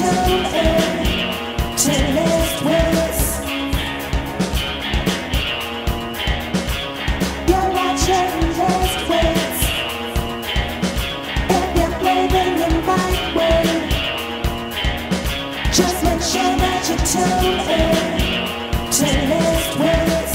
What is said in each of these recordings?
tune in to List Wits. You're watching List Wits. If you're blaming your mind win, just make sure that you tune in to List Wits.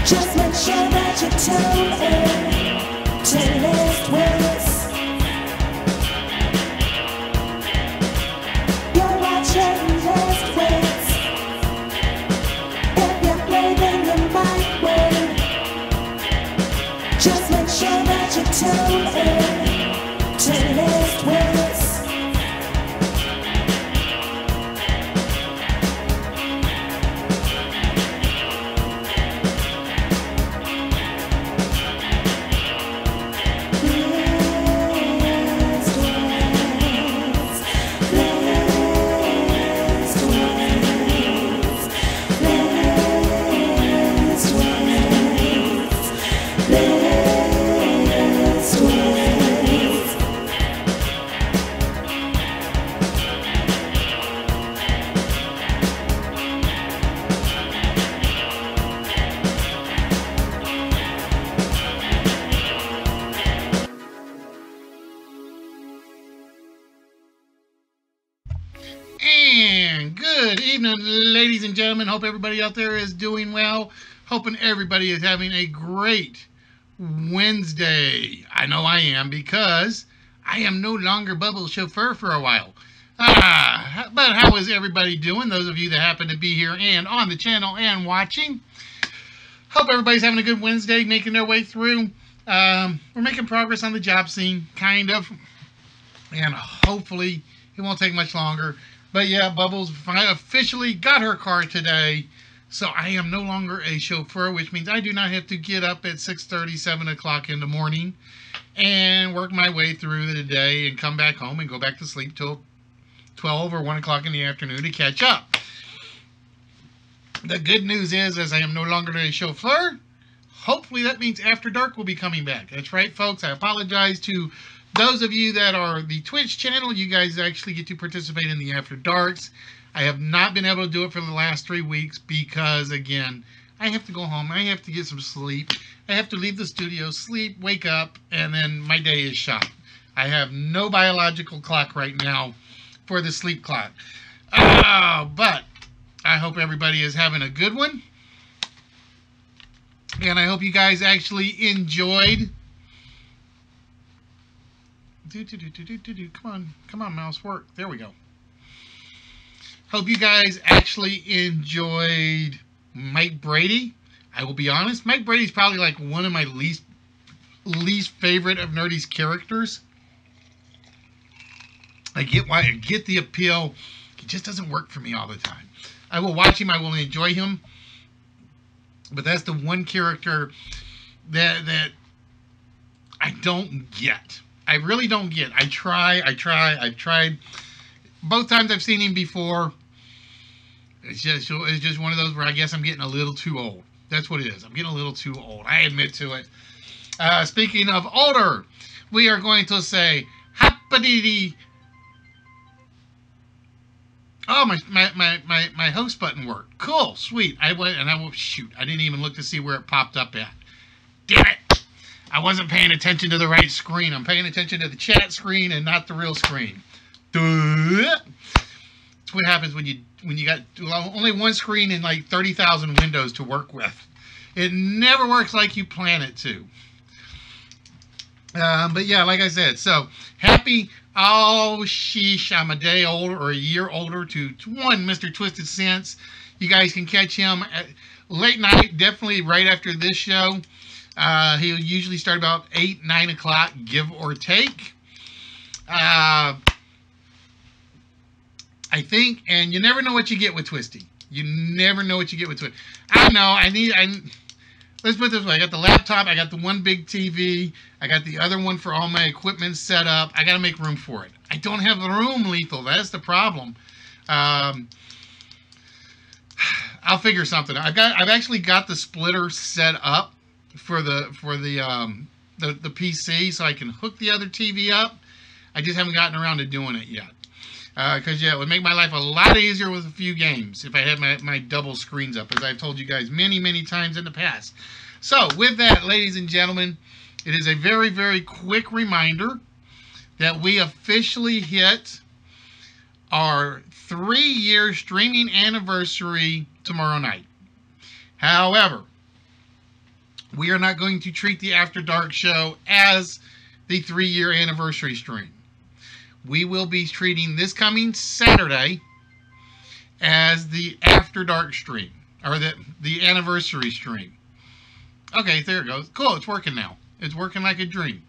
Just make sure that you tune in to List Wits. You're watching List Wits. If you're blaming your mind win, just make sure that you tune in to List Wits. And good evening, ladies and gentlemen. Hope everybody out there is doing well. Hoping everybody is having a great Wednesday. I know I am, because I am no longer Bubbles' chauffeur for a while. But how is everybody doing? Those of you that happen to be here and on the channel and watching. Hope everybody's having a good Wednesday, making their way through. We're making progress on the job scene, kind of. And hopefully it won't take much longer. But yeah, Bubbles officially got her car today. So I am no longer a chauffeur, which means I do not have to get up at 6:30, 7 o'clock in the morning and work my way through the day and come back home and go back to sleep till 12 or 1 o'clock in the afternoon to catch up. The good news is, as I am no longer a chauffeur, hopefully that means After Dark will be coming back. That's right, folks. I apologize to those of you that are the Twitch channel. You guys actually get to participate in the After Darks. I have not been able to do it for the last 3 weeks because, again, I have to go home. I have to get some sleep. I have to leave the studio, sleep, wake up, and then my day is shot. I have no biological clock right now for the sleep clock. But I hope everybody is having a good one. And I hope you guys actually enjoyed. Come on, mouse, work. There we go. Hope you guys actually enjoyed Mike Brady. I will be honest, Mike Brady's probably like one of my least favorite of Nerdy's characters. I get the appeal. It just doesn't work for me all the time. I will watch him. I will enjoy him. But that's the one character that I don't get. I really don't get. I've tried. Both times I've seen him before. It's just one of those where I guess I'm getting a little too old. That's what it is. I'm getting a little too old. I admit to it. Speaking of older, we are going to say happy. Oh, my host button worked. Cool, sweet. I went and I will shoot. I didn't even look to see where it popped up at. Damn it! I wasn't paying attention to the right screen. I'm paying attention to the chat screen and not the real screen. That's what happens when you got only one screen and like 30,000 windows to work with. It never works like you plan it to. But yeah, like I said, so happy Oh, sheesh, I'm a day older or a year older to one Mr. Twisted Sense. You guys can catch him at late night, definitely right after this show. He'll usually start about 8, 9 o'clock, give or take. I think, and you never know what you get with Twisty. You never know what you get with Twisty. I know, let's put it this way. I got the laptop, I got the one big TV, I got the other one for all my equipment set up. I got to make room for it. I don't have the room, Lethal. That's the problem. I'll figure something. I've actually got the splitter set up for the PC, so I can hook the other TV up. I just haven't gotten around to doing it yet. Because it would make my life a lot easier with a few games if I had my double screens up, as I've told you guys many, many times in the past. So, with that, ladies and gentlemen, it is a very, very quick reminder that we officially hit our 3-year streaming anniversary tomorrow night. However, we are not going to treat the After Dark show as the 3-year anniversary stream. We will be treating this coming Saturday as the After Dark stream, or the anniversary stream. Okay, there it goes. Cool, it's working now. It's working like a dream.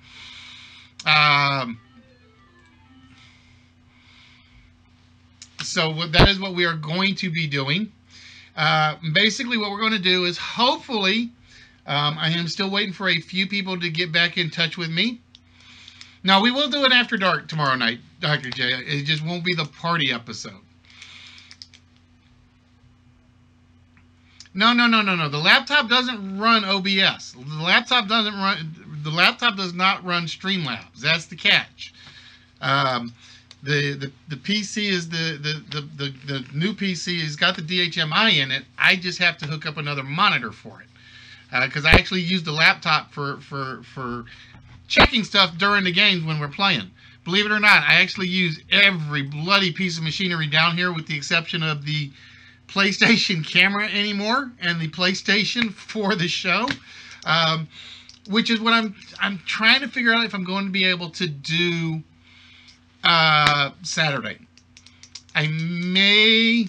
So that is what we are going to be doing. Basically, what we're going to do is hopefully, I am still waiting for a few people to get back in touch with me. Now, we will do an After Dark tomorrow night, Dr. J. It just won't be the party episode. No. The laptop doesn't run OBS. The laptop does not run Streamlabs. That's the catch. The PC is the new PC has got the DHMI in it. I just have to hook up another monitor for it. Because I actually use the laptop for checking stuff during the games when we're playing. Believe it or not, I actually use every bloody piece of machinery down here with the exception of the PlayStation camera anymore and the PlayStation for the show, which is what I'm trying to figure out if I'm going to be able to do Saturday. I may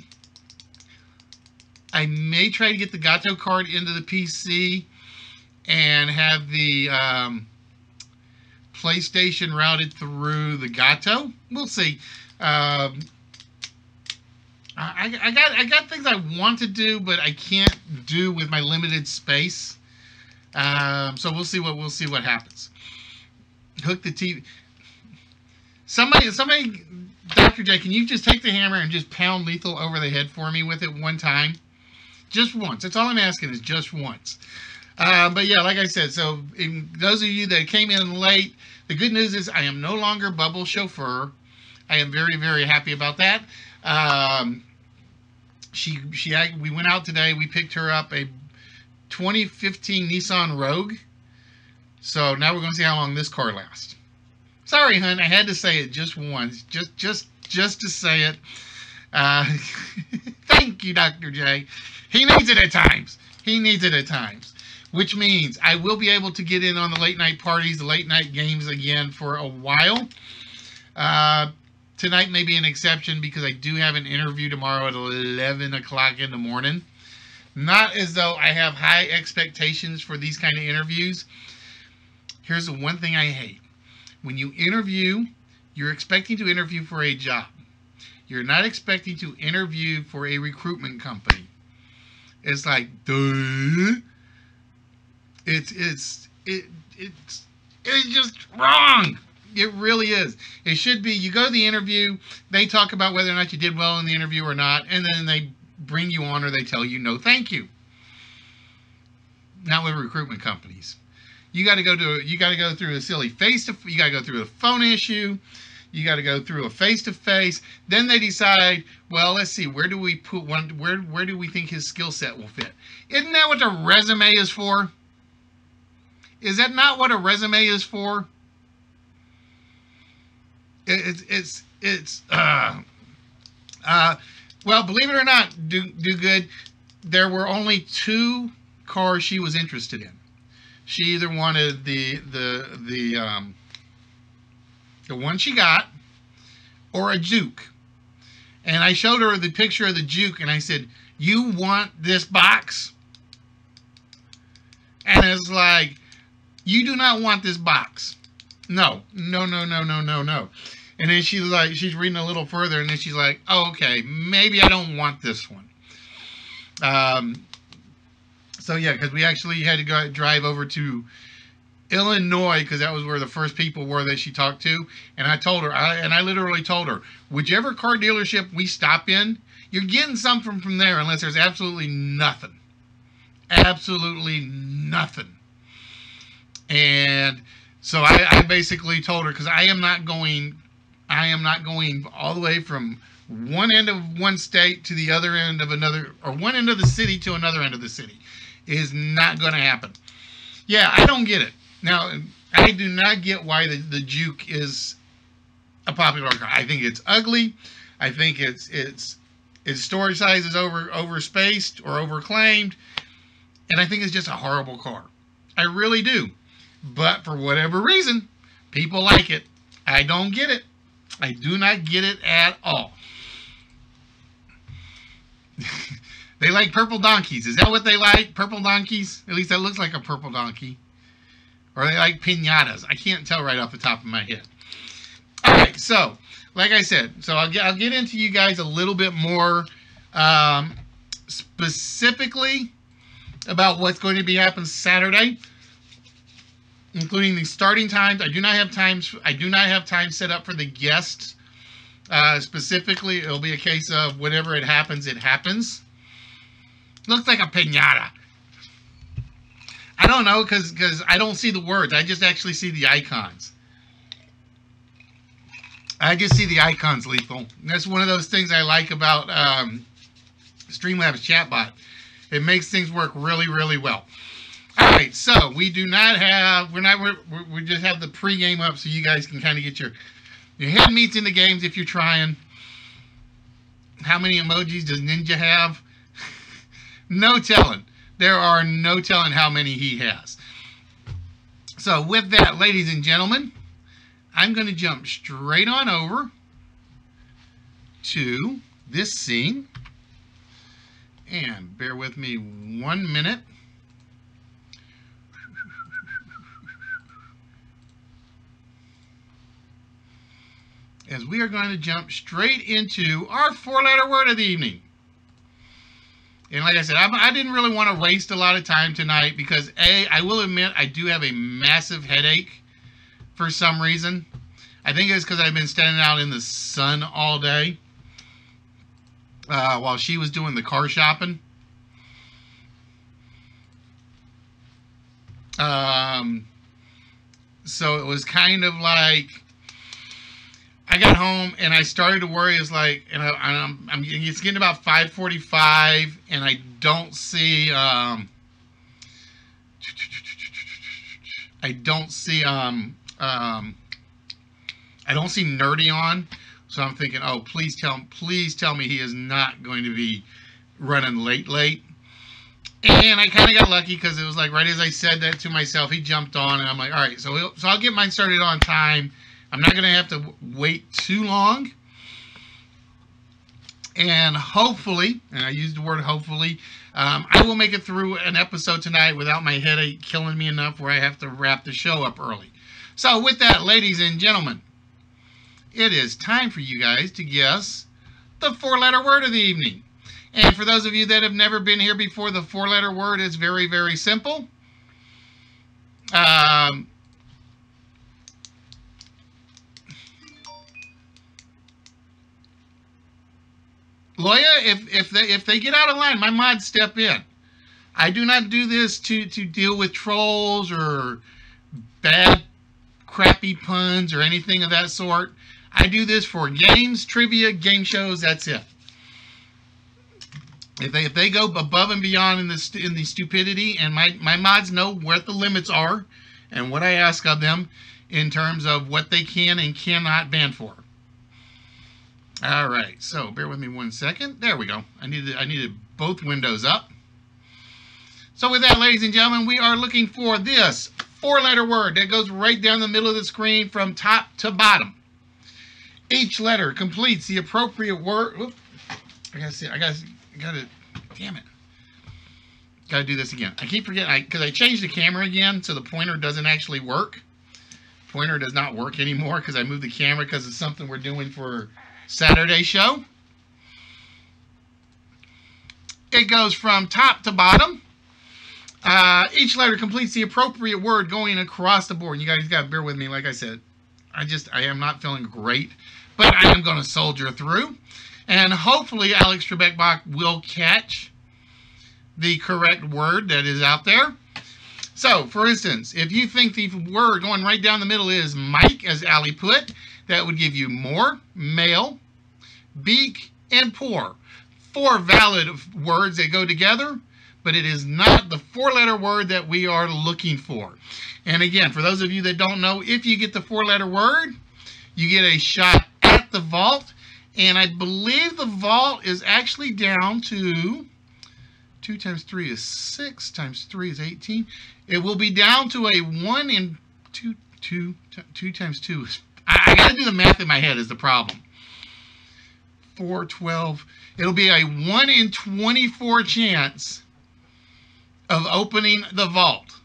try to get the Gato card into the PC and have the PlayStation routed through the Gato. We'll see. I got things I want to do, but I can't do with my limited space. So we'll see what happens. Hook the TV. Somebody, Dr. J, can you just take the hammer and just pound Lethal over the head for me with it one time? Just once. That's all I'm asking is just once. But yeah, like I said, so those of you that came in late, the good news is I am no longer Bubble Chauffeur. I am very, very happy about that. We went out today. We picked her up a 2015 Nissan Rogue. So now we're going to see how long this car lasts. Sorry, hun, I had to say it just once, just to say it. Thank you, Dr. J. He needs it at times. Which means I will be able to get in on the late night parties, the late night games again for a while. Tonight may be an exception because I do have an interview tomorrow at 11 o'clock in the morning. Not as though I have high expectations for these kind of interviews. Here's the one thing I hate. When you interview, you're expecting to interview for a job. You're not expecting to interview for a recruitment company. It's like, duh. It's just wrong. It really is. It should be, you go to the interview, they talk about whether or not you did well in the interview or not, and then they bring you on or they tell you no thank you. Not with recruitment companies. You got to go through a silly you got to go through a phone issue. You got to go through a face-to-face. Then they decide, well, let's see, where do we put one? Where do we think his skill set will fit? Isn't that what the resume is for? Is that not what a resume is for? Well, believe it or not, do good. There were only 2 cars she was interested in. She either wanted the one she got, or a juke. And I showed her the picture of the juke, and I said, you want this box? And it's like, you do not want this box. No, no, no, no, no, no, no. And then she's like, she's reading a little further, and then she's like, oh, okay, maybe I don't want this one. So yeah, because we actually had to drive over to Illinois, because that was where the first people were that she talked to. And I told her, I literally told her, whichever car dealership we stop in, you're getting something from there unless there's absolutely nothing. Absolutely nothing. And so I basically told her, because I am not going all the way from one end of one state to the other end of another, or one end of the city to another end of the city. It is not going to happen. Yeah, I don't get it. Now, I do not get why the juke is a popular car. I think it's ugly. I think its storage size is overspaced or overclaimed. And I think it's just a horrible car. I really do. But for whatever reason, people like it. I don't get it. I do not get it at all. They like purple donkeys. Is that what they like? Purple donkeys? At least that looks like a purple donkey. Or they like piñatas. I can't tell right off the top of my head. All right, so like I said, so I'll get into you guys a little bit more specifically about what's going to be happening Saturday, including the starting times. I do not have time set up for the guests. Specifically, it'll be a case of whenever it happens, it happens. Looks like a piñata. I don't know, because I don't see the words. I just actually see the icons. I just see the icons, Lethal. That's one of those things I like about Streamlabs chatbot. It makes things work really, really well. All right, so we do not have, we just have the pregame up so you guys can kind of get your head meets in the games if you're trying. How many emojis does Ninja have? No telling. There are no telling how many he has. So with that, ladies and gentlemen, I'm going to jump straight on over to this scene. And bear with me 1 minute. As we are going to jump straight into our 4-letter word of the evening. And like I said, I didn't really want to waste a lot of time tonight because, I will admit, I do have a massive headache for some reason. I think it's because I've been standing out in the sun all day while she was doing the car shopping. So it was kind of like, I got home and I started to worry. It's like, and it's getting about 5:45, and I don't see I don't see Nerdy on. So I'm thinking, oh, please tell me he is not going to be running late. And I kind of got lucky because it was like right as I said that to myself, he jumped on, and I'm like, all right, so I'll get mine started on time. I'm not going to have to wait too long. And hopefully, and I used the word hopefully, I will make it through an episode tonight without my headache killing me enough where I have to wrap the show up early. So with that, ladies and gentlemen, it is time for you guys to guess the 4-letter word of the evening. And for those of you that have never been here before, the 4-letter word is very, very simple. Loya, if they get out of line, my mods step in. I do not do this to deal with trolls or bad, crappy puns or anything of that sort. I do this for games, trivia, game shows. That's it. If they go above and beyond in the stupidity, and my mods know where the limits are and what I ask of them in terms of what they can and cannot ban for. All right, so bear with me 1 second. There we go. I needed both windows up. So with that, ladies and gentlemen, we are looking for this 4-letter word that goes right down the middle of the screen from top to bottom. Each letter completes the appropriate word. Whoop. I gotta see. I gotta. Damn it. Gotta do this again. I keep forgetting because I changed the camera again, so the pointer doesn't actually work. Pointer does not work anymore because I moved the camera because it's something we're doing for Saturday show. It goes from top to bottom. Each letter completes the appropriate word going across the board. You guys got to bear with me. Like I said, I am not feeling great, but I am going to soldier through. And hopefully Alex Trebek-Bach will catch the correct word that is out there. So, for instance, if you think the word going right down the middle is Mike, as Ali put, that would give you more, male, beak, and pour. 4 valid words that go together, but it is not the 4-letter word that we are looking for. And again, for those of you that don't know, if you get the 4-letter word, you get a shot at the vault. And I believe the vault is actually down to 2 times 3 is 6 times 3 is 18. It will be down to a 1 in 2 times 2 is... I got to do the math in my head is the problem. 4, 12. It'll be a 1 in 24 chance of opening the vault.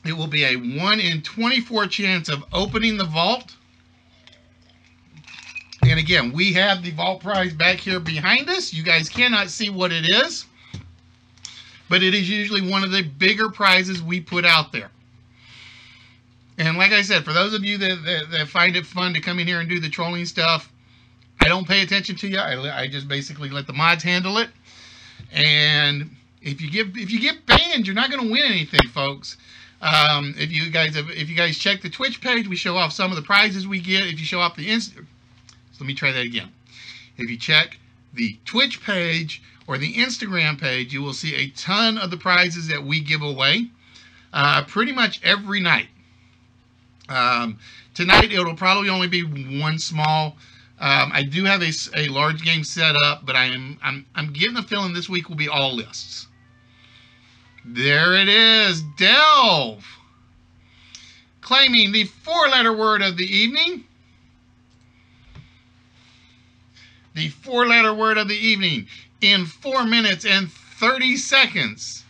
It will be a 1 in 24 chance of opening the vault. And again, we have the vault prize back here behind us. You guys cannot see what it is, but it is usually one of the bigger prizes we put out there. And like I said, for those of you that find it fun to come in here and do the trolling stuff, I don't pay attention to you. I just basically let the mods handle it. And if you get banned, you're not going to win anything, folks. If you guys check the Twitch page, we show off some of the prizes we get. If you show off the let me try that again. If you check the Twitch page or the Instagram page, you will see a ton of the prizes that we give away pretty much every night. Tonight, it'll probably only be one small. I do have a large game set up, but I'm getting the feeling this week will be all lists. There it is, Delve. Claiming the 4-letter word of the evening. The 4-letter word of the evening in 4 minutes and 30 seconds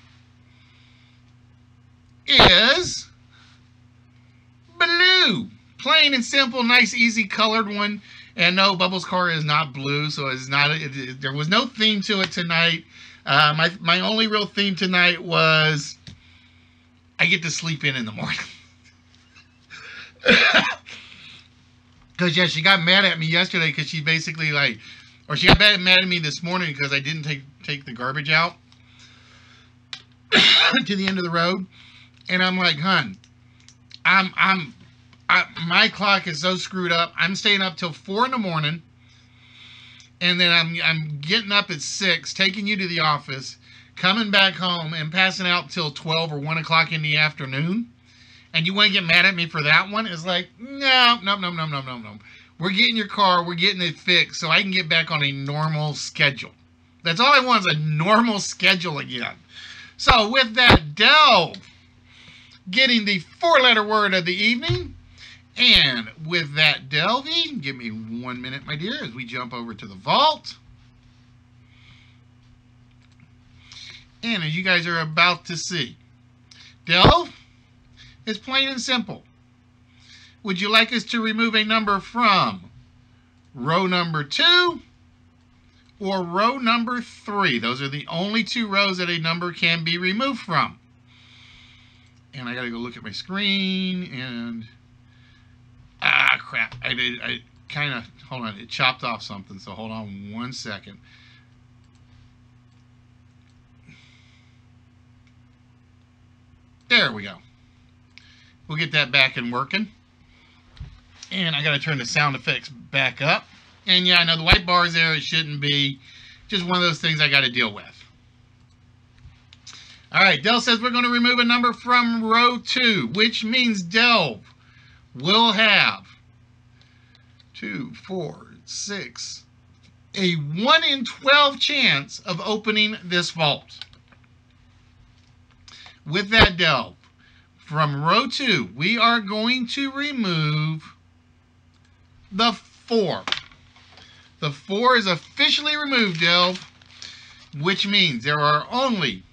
is blue. Plain and simple, nice, easy colored one. And no, Bubbles' car is not blue, so it's not. There was no theme to it tonight. My only real theme tonight was I get to sleep in the morning. Because, yeah, she got mad at me yesterday because she basically, or she got mad at me this morning because I didn't take the garbage out to the end of the road. And I'm like, hun, my clock is so screwed up. I'm staying up till 4 in the morning. And then I'm getting up at 6, taking you to the office, coming back home, and passing out till 12 or 1 o'clock in the afternoon. And you want to get mad at me for that one? It's like, no. We're getting your car. We're getting it fixed so I can get back on a normal schedule. That's all I want is a normal schedule again. So with that, Delve getting the 4-letter word of the evening. And with that, Delvey, give me 1 minute, my dear, as we jump over to the vault. And as you guys are about to see, Delve, it's plain and simple. Would you like us to remove a number from row number 2 or row number 3? Those are the only 2 rows that a number can be removed from. And I got to go look at my screen and... crap. I kind of... Hold on. It chopped off something, so hold on 1 second. There we go. We'll get that back and working. And I got to turn the sound effects back up. And yeah, I know the white bars there, it shouldn't be. Just one of those things I got to deal with. All right, Del says we're going to remove a number from row 2, which means Delve will have 2, 4, 6, a 1 in 12 chance of opening this vault. With that, Delve, from row 2, we are going to remove the 4. The 4 is officially removed, Delve, which means there are only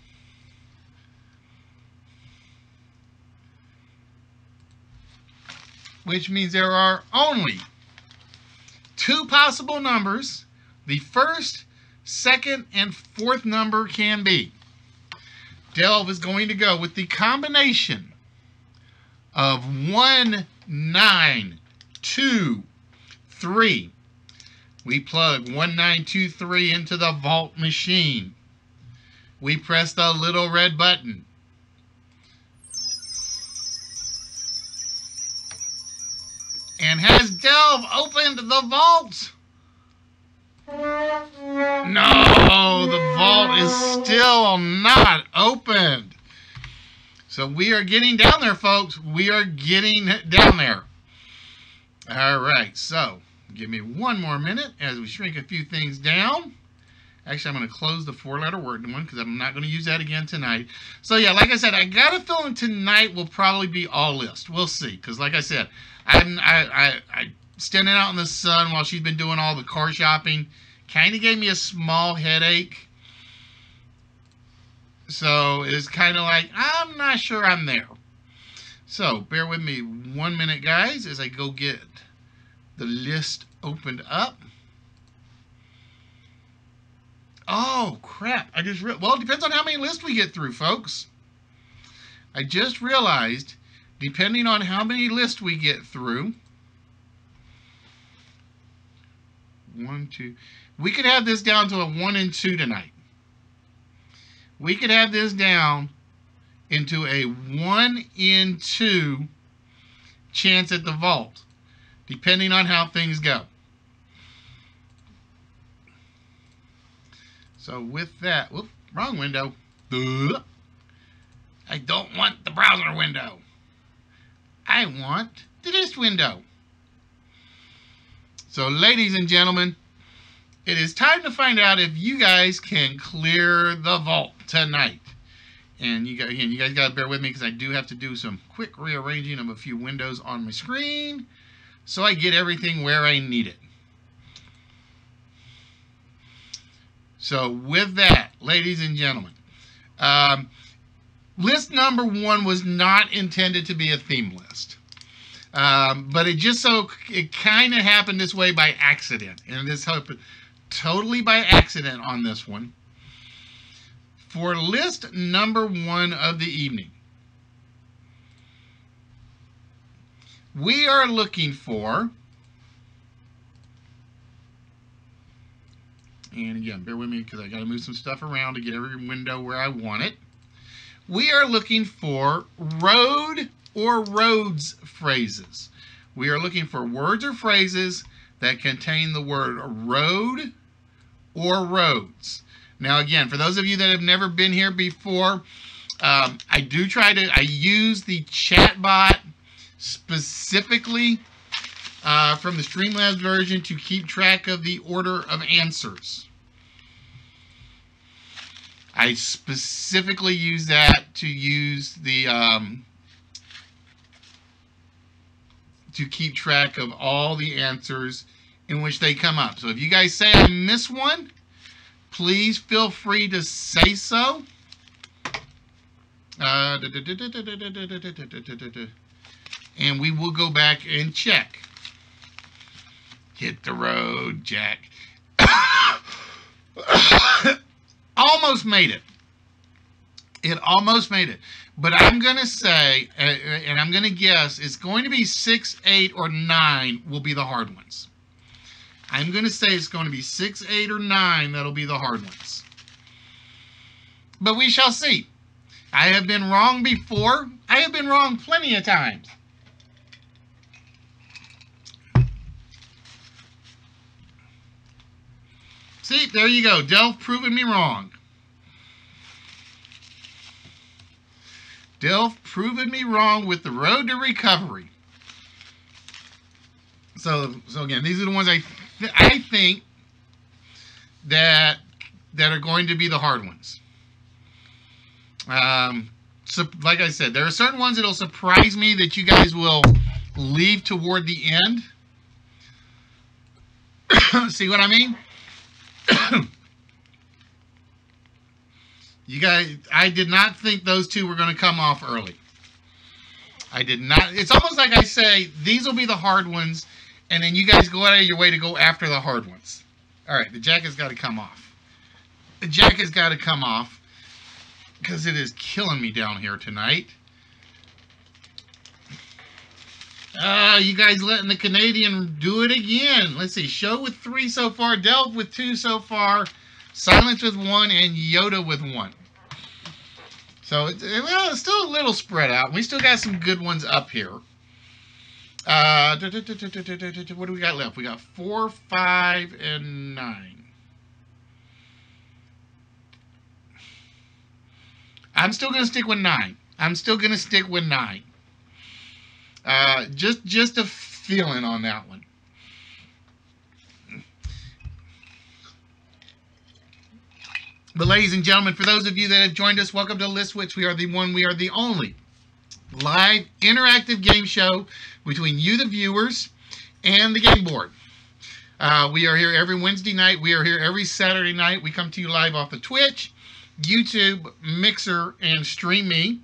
two possible numbers. The first, second, and fourth number can be. Delve is going to go with the combination of 1, 9, 2, 3. We plug 1923 into the vault machine. We press the little red button. And has Delve opened the vault? No, the vault is still not opened. So we are getting down there, folks. We are getting down there. All right, so give me one more minute as we shrink a few things down. Actually, I'm going to close the 4-letter word one because I'm not going to use that again tonight. So, yeah, like I said, I got a feeling tonight will probably be all list. We'll see. Because, like I said, I standing out in the sun while she's been doing all the car shopping kind of gave me a small headache. So, it's kind of like, I'm not sure I'm there. So, bear with me 1 minute, guys, as I go get the list opened up. Oh, crap. Well, it depends on how many lists we get through, folks. I just realized, depending on how many lists we get through, 1, 2, we could have this down to a 1 and 2 tonight. We could have this down into a 1 in 2 chance at the vault, depending on how things go. So with that, whoop, wrong window. I don't want the browser window. I want the list window. So ladies and gentlemen, it is time to find out if you guys can clear the vault tonight. And you guys got to bear with me because I do have to do some quick rearranging of a few windows on my screen so I get everything where I need it. So with that, ladies and gentlemen, list number 1 was not intended to be a theme list. But it kind of happened this way by accident. And this happened totally by accident on this one. For list number 1 of the evening, we are looking for, and again, bear with me because I got to move some stuff around to get every window where I want it. We are looking for road or roads phrases. We are looking for words or phrases that contain the word road or roads. Now, again, for those of you that have never been here before, I use the chat bot specifically from the Streamlabs version to keep track of the order of answers. I specifically use that to use the to keep track of all the answers in which they come up. So if you guys say I miss one, please feel free to say so. And we will go back and check. Hit the road, Jack. Almost made it. It almost made it. But I'm going to say, and I'm going to guess, it's going to be 6, 8, or 9 will be the hard ones. I'm going to say it's going to be 6, 8, or 9 that'll be the hard ones. But we shall see. I have been wrong before. I have been wrong plenty of times. See, there you go. Delph proving me wrong. Delph proving me wrong with the road to recovery. So again, these are the ones I think that are going to be the hard ones. So like I said, there are certain ones that'll surprise me that you guys will leave toward the end. See what I mean? You guys, I did not think those two were going to come off early. I did not. It's almost like I say, these will be the hard ones, and then you guys go out of your way to go after the hard ones. All right, the jack has got to come off. The jack has got to come off because it is killing me down here tonight. You guys letting the Canadian do it again. Let's see. Show with 3 so far. Delve with 2 so far. Silence with 1. And Yoda with 1. So, it's still a little spread out. We still got some good ones up here. What do we got left? We got 4, 5, and 9. I'm still going to stick with 9. Just a feeling on that one. But ladies and gentlemen, for those of you that have joined us, welcome to List Wits. We are the only live interactive game show between you, the viewers, and the game board. We are here every Wednesday night. We are here every Saturday night. We come to you live off of Twitch, YouTube, Mixer, and Stream Me.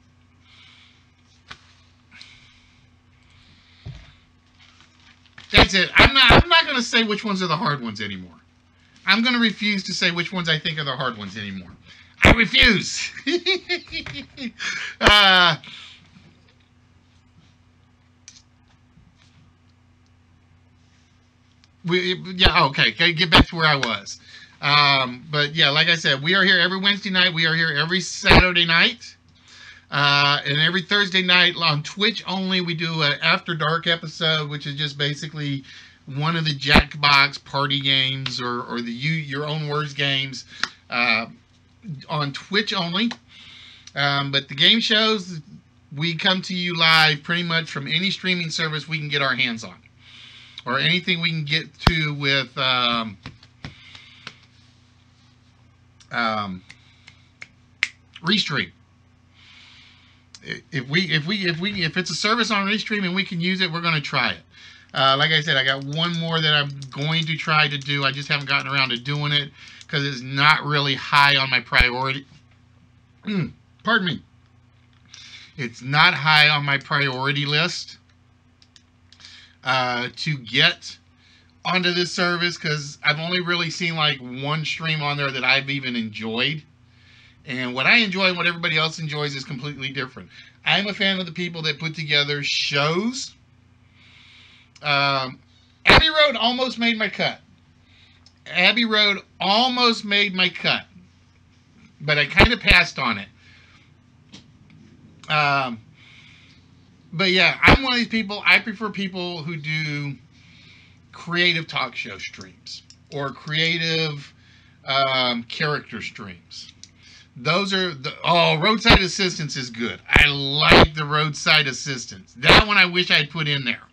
That's it. I'm not going to say which ones are the hard ones anymore. I'm going to refuse to say which ones I think are the hard ones anymore. I refuse. Okay. Get back to where I was. But yeah, like I said, we are here every Wednesday night. We are here every Saturday night. And every Thursday night on Twitch only, we do an After Dark episode, which is just basically one of the Jackbox party games or the Your Own Words games on Twitch only. But the game shows, we come to you live pretty much from any streaming service we can get our hands on. Or anything we can get to with Restream. If it's a service on Restream and we can use it, we're going to try it. Like I said, I got one more that I'm going to try to do. I just haven't gotten around to doing it because it's not really high on my priority. Pardon me. It's not high on my priority list to get onto this service because I've only really seen like one stream on there that I've even enjoyed. And what I enjoy and what everybody else enjoys is completely different. I'm a fan of the people that put together shows. Abbey Road almost made my cut. But I kind of passed on it. But yeah, I'm one of these people. I prefer people who do creative talk show streams or creative character streams. Those are Roadside Assistance is good. I like the Roadside Assistance. That one I wish I had put in there.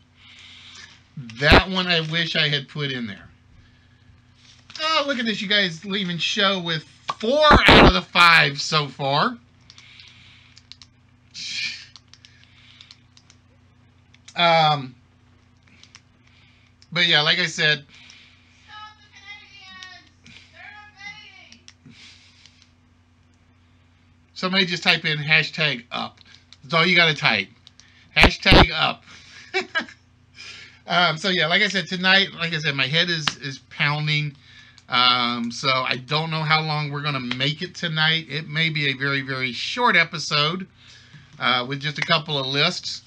Oh, look at this. You guys leaving show with 4 out of the 5 so far. But yeah, like I said, somebody just type in hashtag up. That's all you got to type. Hashtag up. So yeah, like I said, tonight, my head is pounding. So I don't know how long we're going to make it tonight. It may be a very, very short episode with just a couple of lists.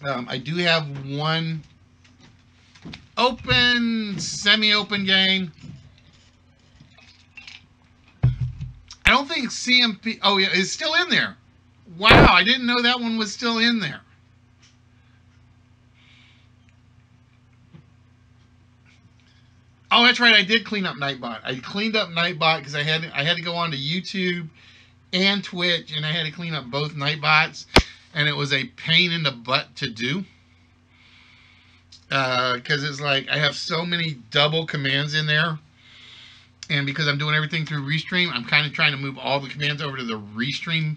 I do have one open, semi-open game. I don't think CMP... Oh, yeah, it's still in there. Wow, I didn't know that one was still in there. Oh, that's right. I did clean up Nightbot. I cleaned up Nightbot because I had to go on to YouTube and Twitch, and I had to clean up both Nightbots, and it was a pain in the butt to do. Because it's like I have so many double commands in there. And because I'm doing everything through Restream, I'm kind of trying to move all the commands over to the Restream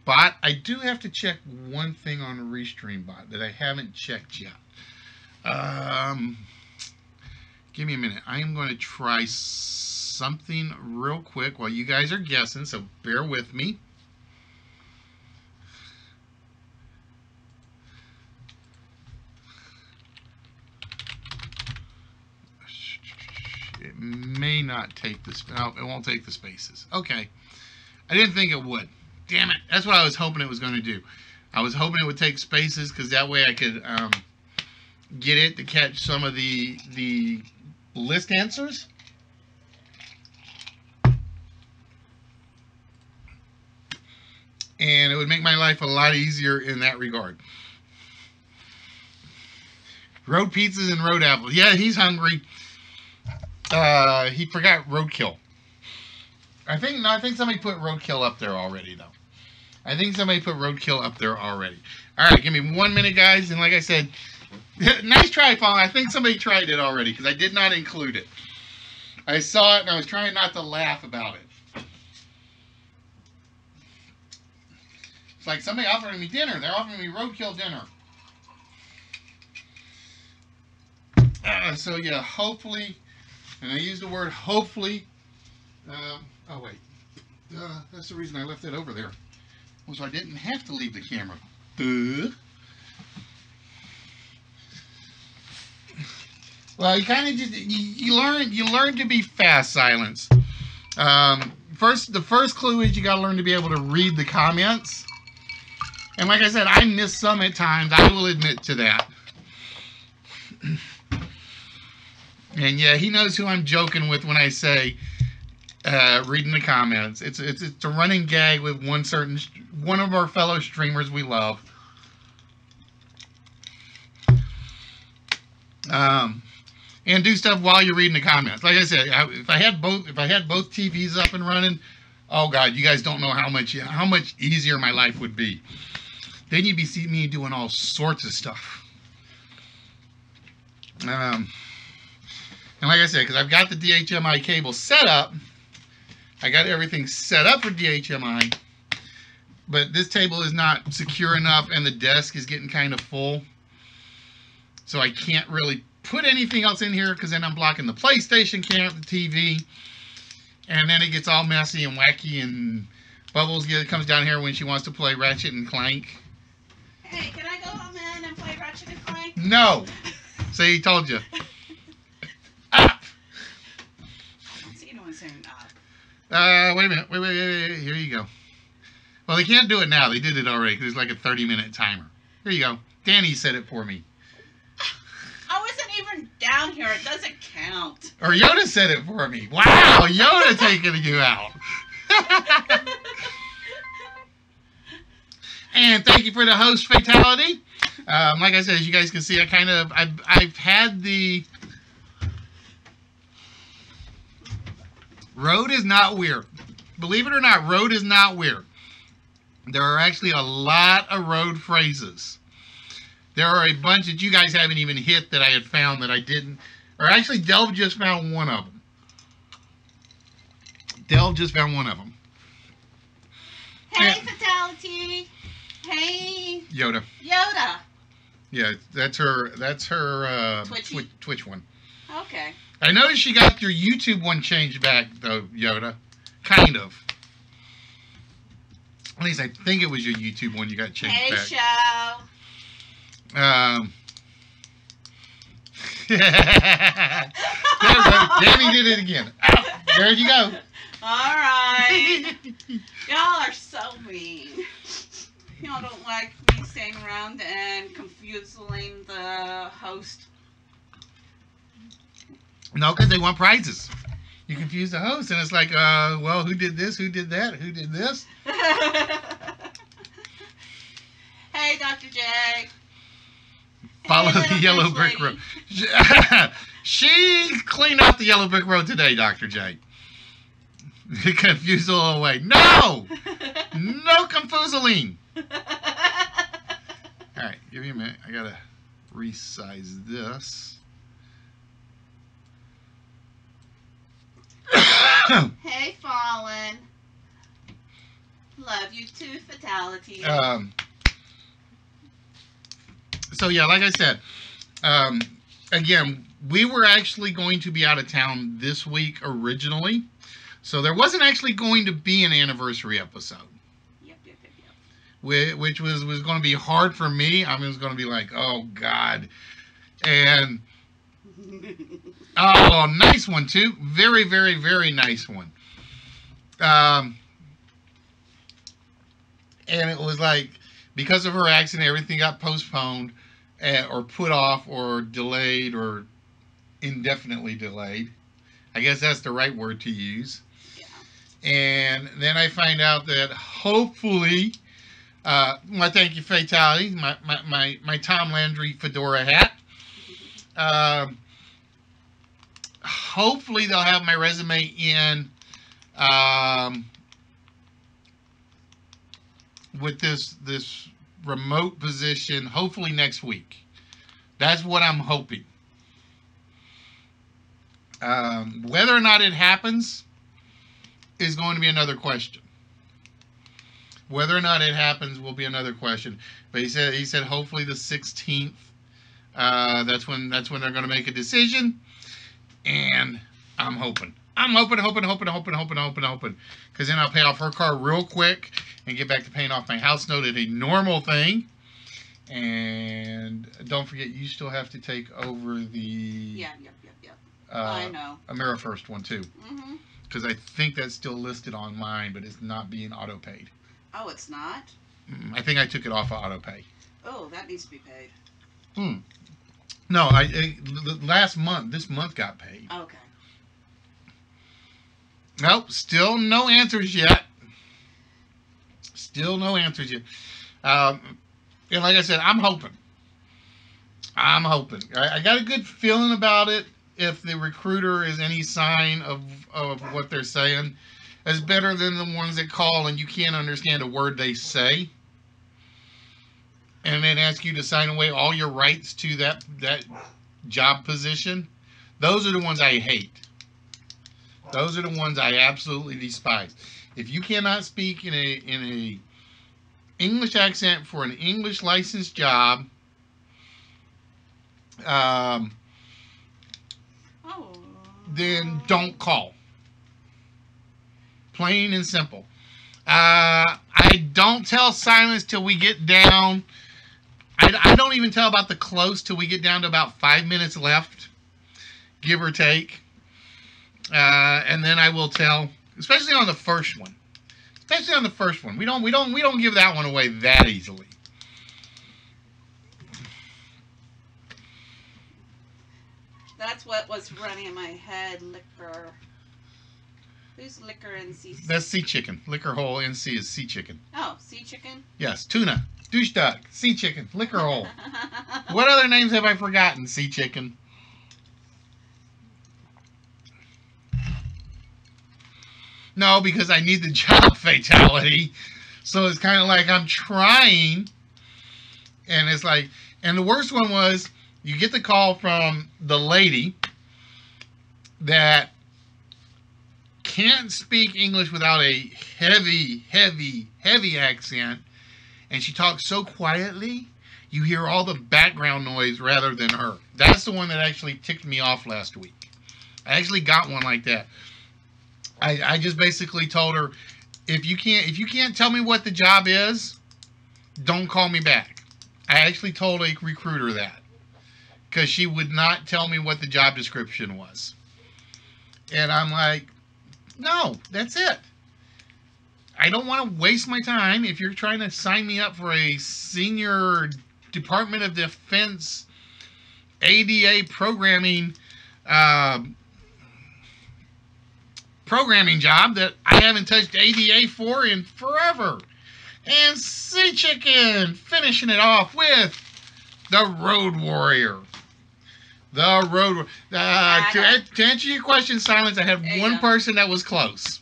bot. I do have to check one thing on Restream bot that I haven't checked yet. Give me a minute. I am going to try something real quick while you guys are guessing, so bear with me. It may not take the no, it won't take the spaces. Okay. I didn't think it would. Damn it. That's what I was hoping it was going to do. I was hoping it would take spaces because that way I could get it to catch some of the list answers. And it would make my life a lot easier in that regard. Road pizzas and road apples. Yeah, he's hungry. He forgot roadkill. I think somebody put roadkill up there already, though. I think somebody put roadkill up there already. All right, give me 1 minute, guys. And like I said, nice try, Paul. I think somebody tried it already because I did not include it. I saw it and I was trying not to laugh about it. It's like somebody offering me dinner. They're offering me roadkill dinner. So yeah, hopefully, and I use the word hopefully. Oh wait, that's the reason I left it over there. Was so I didn't have to leave the camera. Well, you kind of just you learn to be fast, Silence. The first clue is you got to learn to be able to read the comments. And like I said, I miss some at times. I will admit to that. And yeah, he knows who I'm joking with when I say reading the comments. It's a running gag with one of our fellow streamers we love. And do stuff while you're reading the comments. Like I said, if I had both TVs up and running, oh God, you guys don't know how much easier my life would be. Then you'd be seeing me doing all sorts of stuff. And like I said, because I've got the DHMI cable set up, I got everything set up for DHMI, but this table is not secure enough and the desk is getting kind of full. So I can't really put anything else in here because then I'm blocking the PlayStation camera, the TV, and then it gets all messy and wacky, and Bubbles comes down here when she wants to play Ratchet and Clank. Hey, can I go home in and play Ratchet and Clank? No! See, he told you. Up! I don't see anyone saying up. Wait a minute. Wait. Here you go. Well, they can't do it now. They did it already because it's like a 30-minute timer. Here you go. Danny said it for me. I wasn't even down here. It doesn't count. Or Yoda said it for me. Wow, Yoda taking you out. And thank you for the host fatality. Like I said, as you guys can see, I've had the road is not weird. Believe it or not, road is not weird. There are actually a lot of road phrases. There are a bunch that you guys haven't even hit that I had found that I didn't. Or actually, Delv just found one of them. Delv just found one of them. Hey, Fatality. Hey. Yoda. Yeah, that's her Twitch one. Okay. I noticed she got your YouTube one changed back, though, Yoda. Kind of. At least I think it was your YouTube one you got changed back. Hey, show. Danny did it again. Ow, there you go. All right. Y'all are so mean. Y'all don't like me staying around and confusing the host. No, because they want prizes. You confuse the host, and it's like, well, who did this? Who did that? Who did this? Hey, Dr. J. Follow Hey, the yellow brick road. She cleaned up the yellow brick road today, Dr. J. Confused all away. No! No confuseling. All right, give me a minute. I got to resize this. Hey, Fallen. Love you too, Fatality. So yeah, like I said, um, again, we were actually going to be out of town this week originally, so there wasn't actually going to be an anniversary episode. Yep, yep, yep, yep. Which was going to be hard for me. I mean, it was going to be like, oh God, and oh, nice one too, very, very, very nice one. Um, and it was like because of her accident, everything got postponed, or put off, or delayed, or indefinitely delayed. I guess that's the right word to use. Yeah. And then I find out that hopefully, well, thank you, Fatality, my Tom Landry fedora hat. Hopefully, they'll have my resume in with this remote position. Hopefully next week. That's what I'm hoping. Whether or not it happens is going to be another question. Whether or not it happens will be another question. But he said hopefully the 16th. That's when they're going to make a decision. And I'm hoping. Because then I'll pay off her car real quick and get back to paying off my house note at a normal thing. And don't forget, you still have to take over the Yep. I know. AmeriFirst one too. Mm-hmm. Because I think that's still listed on mine, but it's not being auto paid. Oh, it's not? I think I took it off of auto pay. Oh, that needs to be paid. No, this month got paid. Okay. Nope, still no answers yet. And like I said, I'm hoping. I got a good feeling about it. If the recruiter is any sign of what they're saying, it's better than the ones that call and you can't understand a word they say, and then ask you to sign away all your rights to that job position. Those are the ones I hate. Those are the ones I absolutely despise. If you cannot speak in a English accent for an English licensed job, then don't call. Plain and simple. I don't tell silence till we get down. I don't even tell about the close till we get down to about 5 minutes left, give or take. And then I will tell, especially on the first one. We don't give that one away that easily. That's what was running in my head. Liquor. Who's liquor and sea? That's sea chicken. Liquor hole NC is sea chicken. Oh, sea chicken? Yes, tuna, douche duck, sea chicken, liquor hole. What other names have I forgotten? Sea chicken. No, because I need the job, Fatality. So it's kind of like I'm trying, and it's like, and the worst one was you get the call from the lady that can't speak English without a heavy accent, and she talks so quietly you hear all the background noise rather than her. That's the one that actually ticked me off last week. I actually got one like that. I just basically told her, if you can't tell me what the job is, don't call me back. I actually told a recruiter that, because she would not tell me what the job description was. And I'm like, no, that's it. I don't want to waste my time. If you're trying to sign me up for a senior Department of Defense ADA programming job that I haven't touched ADA for in forever. And Sea Chicken finishing it off with the Road Warrior. To answer your question, Silence, I had one person that was close.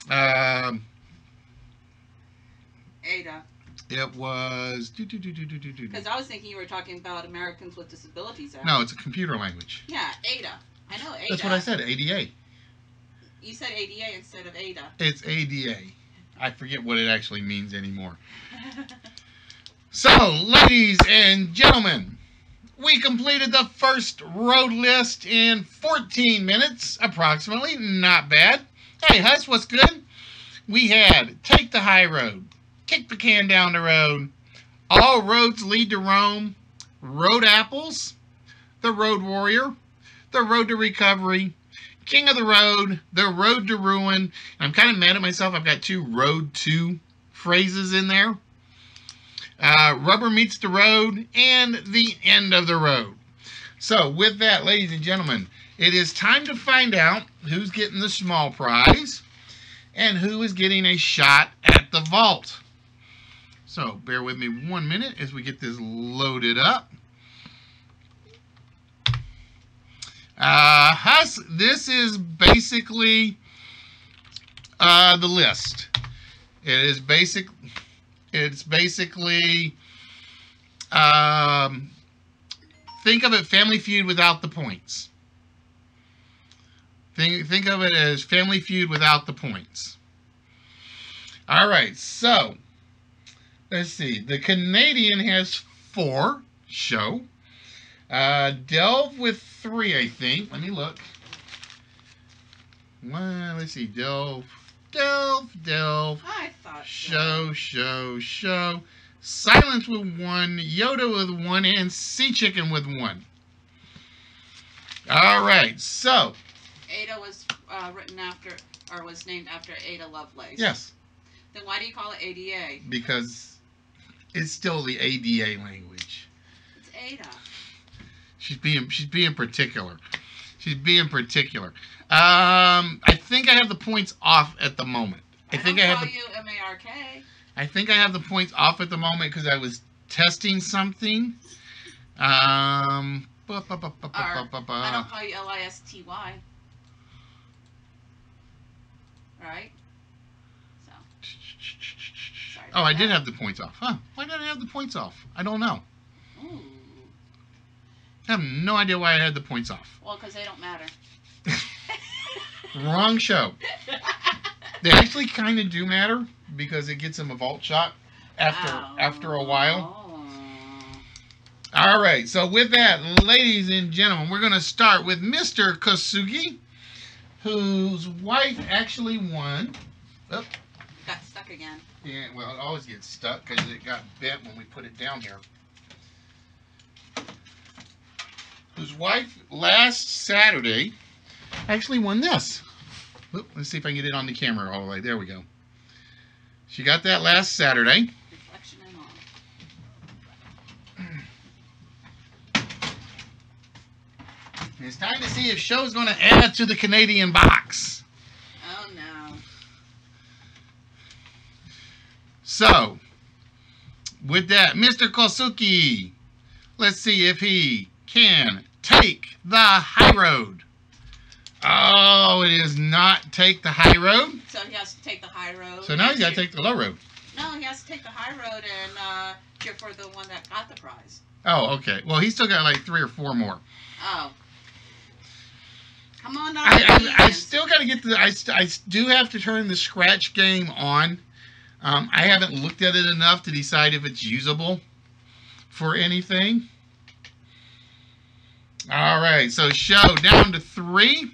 Ada. It was... Because I was thinking you were talking about Americans with Disabilities Act. No, it's a computer language. Yeah, Ada. I know Ada. That's what I said, ADA. You said ADA instead of Ada. It's ADA. I forget what it actually means anymore. So, ladies and gentlemen, we completed the first road list in 14 minutes, approximately. Not bad. Hey, Huss, what's good? We had Take the High Road, Kick the Can Down the Road, All Roads Lead to Rome, Road Apples, The Road Warrior, The Road to Recovery, King of the Road, The Road to Ruin. I'm kind of mad at myself. I've got 2 Road to phrases in there. Rubber Meets the Road, and The End of the Road. So, with that, ladies and gentlemen, it is time to find out who's getting the small prize and who is getting a shot at the vault. So, bear with me 1 minute as we get this loaded up. Huss, this is basically the list. It's basically think of it Family Feud without the points. Think of it as Family Feud without the points. All right, so let's see. The Canadian has 4. Show. Delve with 3, I think. Let me look. Well, let's see. Delve. I thought so. Show. Silence with 1. Yoda with 1. And Sea Chicken with 1. All right, so. Ada was written after, or was named after Ada Lovelace. Yes. Then why do you call it ADA? Because it's still the ADA language. It's Ada. She's being particular. I think I have the points off at the moment. I think I have you MARK. I think I have the points off at the moment because I was testing something. I don't call you LISTY. Right? So. Sorry Oh, I did have the points off. Huh? Why did I have the points off? I don't know. Ooh. I have no idea why I had the points off. Well, because they don't matter. Wrong show. They actually kind of do matter because it gets them a vault shot after a while. All right, so with that, ladies and gentlemen, we're going to start with Mr. Kosugi, whose wife actually won. Oh. Got stuck again. Yeah, well, it always gets stuck because it got bent when we put it down here. Whose wife last Saturday actually won this. Oop, let's see if I can get it on the camera all the way. There we go. She got that last Saturday. Reflection and all. It's time to see if Show's going to add to the Canadian box. Oh, no. So, with that, Mr. Kosuki, let's see if he can take the high road. Oh, it is not take the high road. So he has to take the high road. So now you got to take the low road. No, he has to take the high road and cheer for the one that got the prize. Oh, okay. Well, he's still got like 3 or 4 more. Oh. Come on now. I still got to get the. I do have to turn the scratch game on. I haven't looked at it enough to decide if it's usable for anything. All right, so Show down to 3.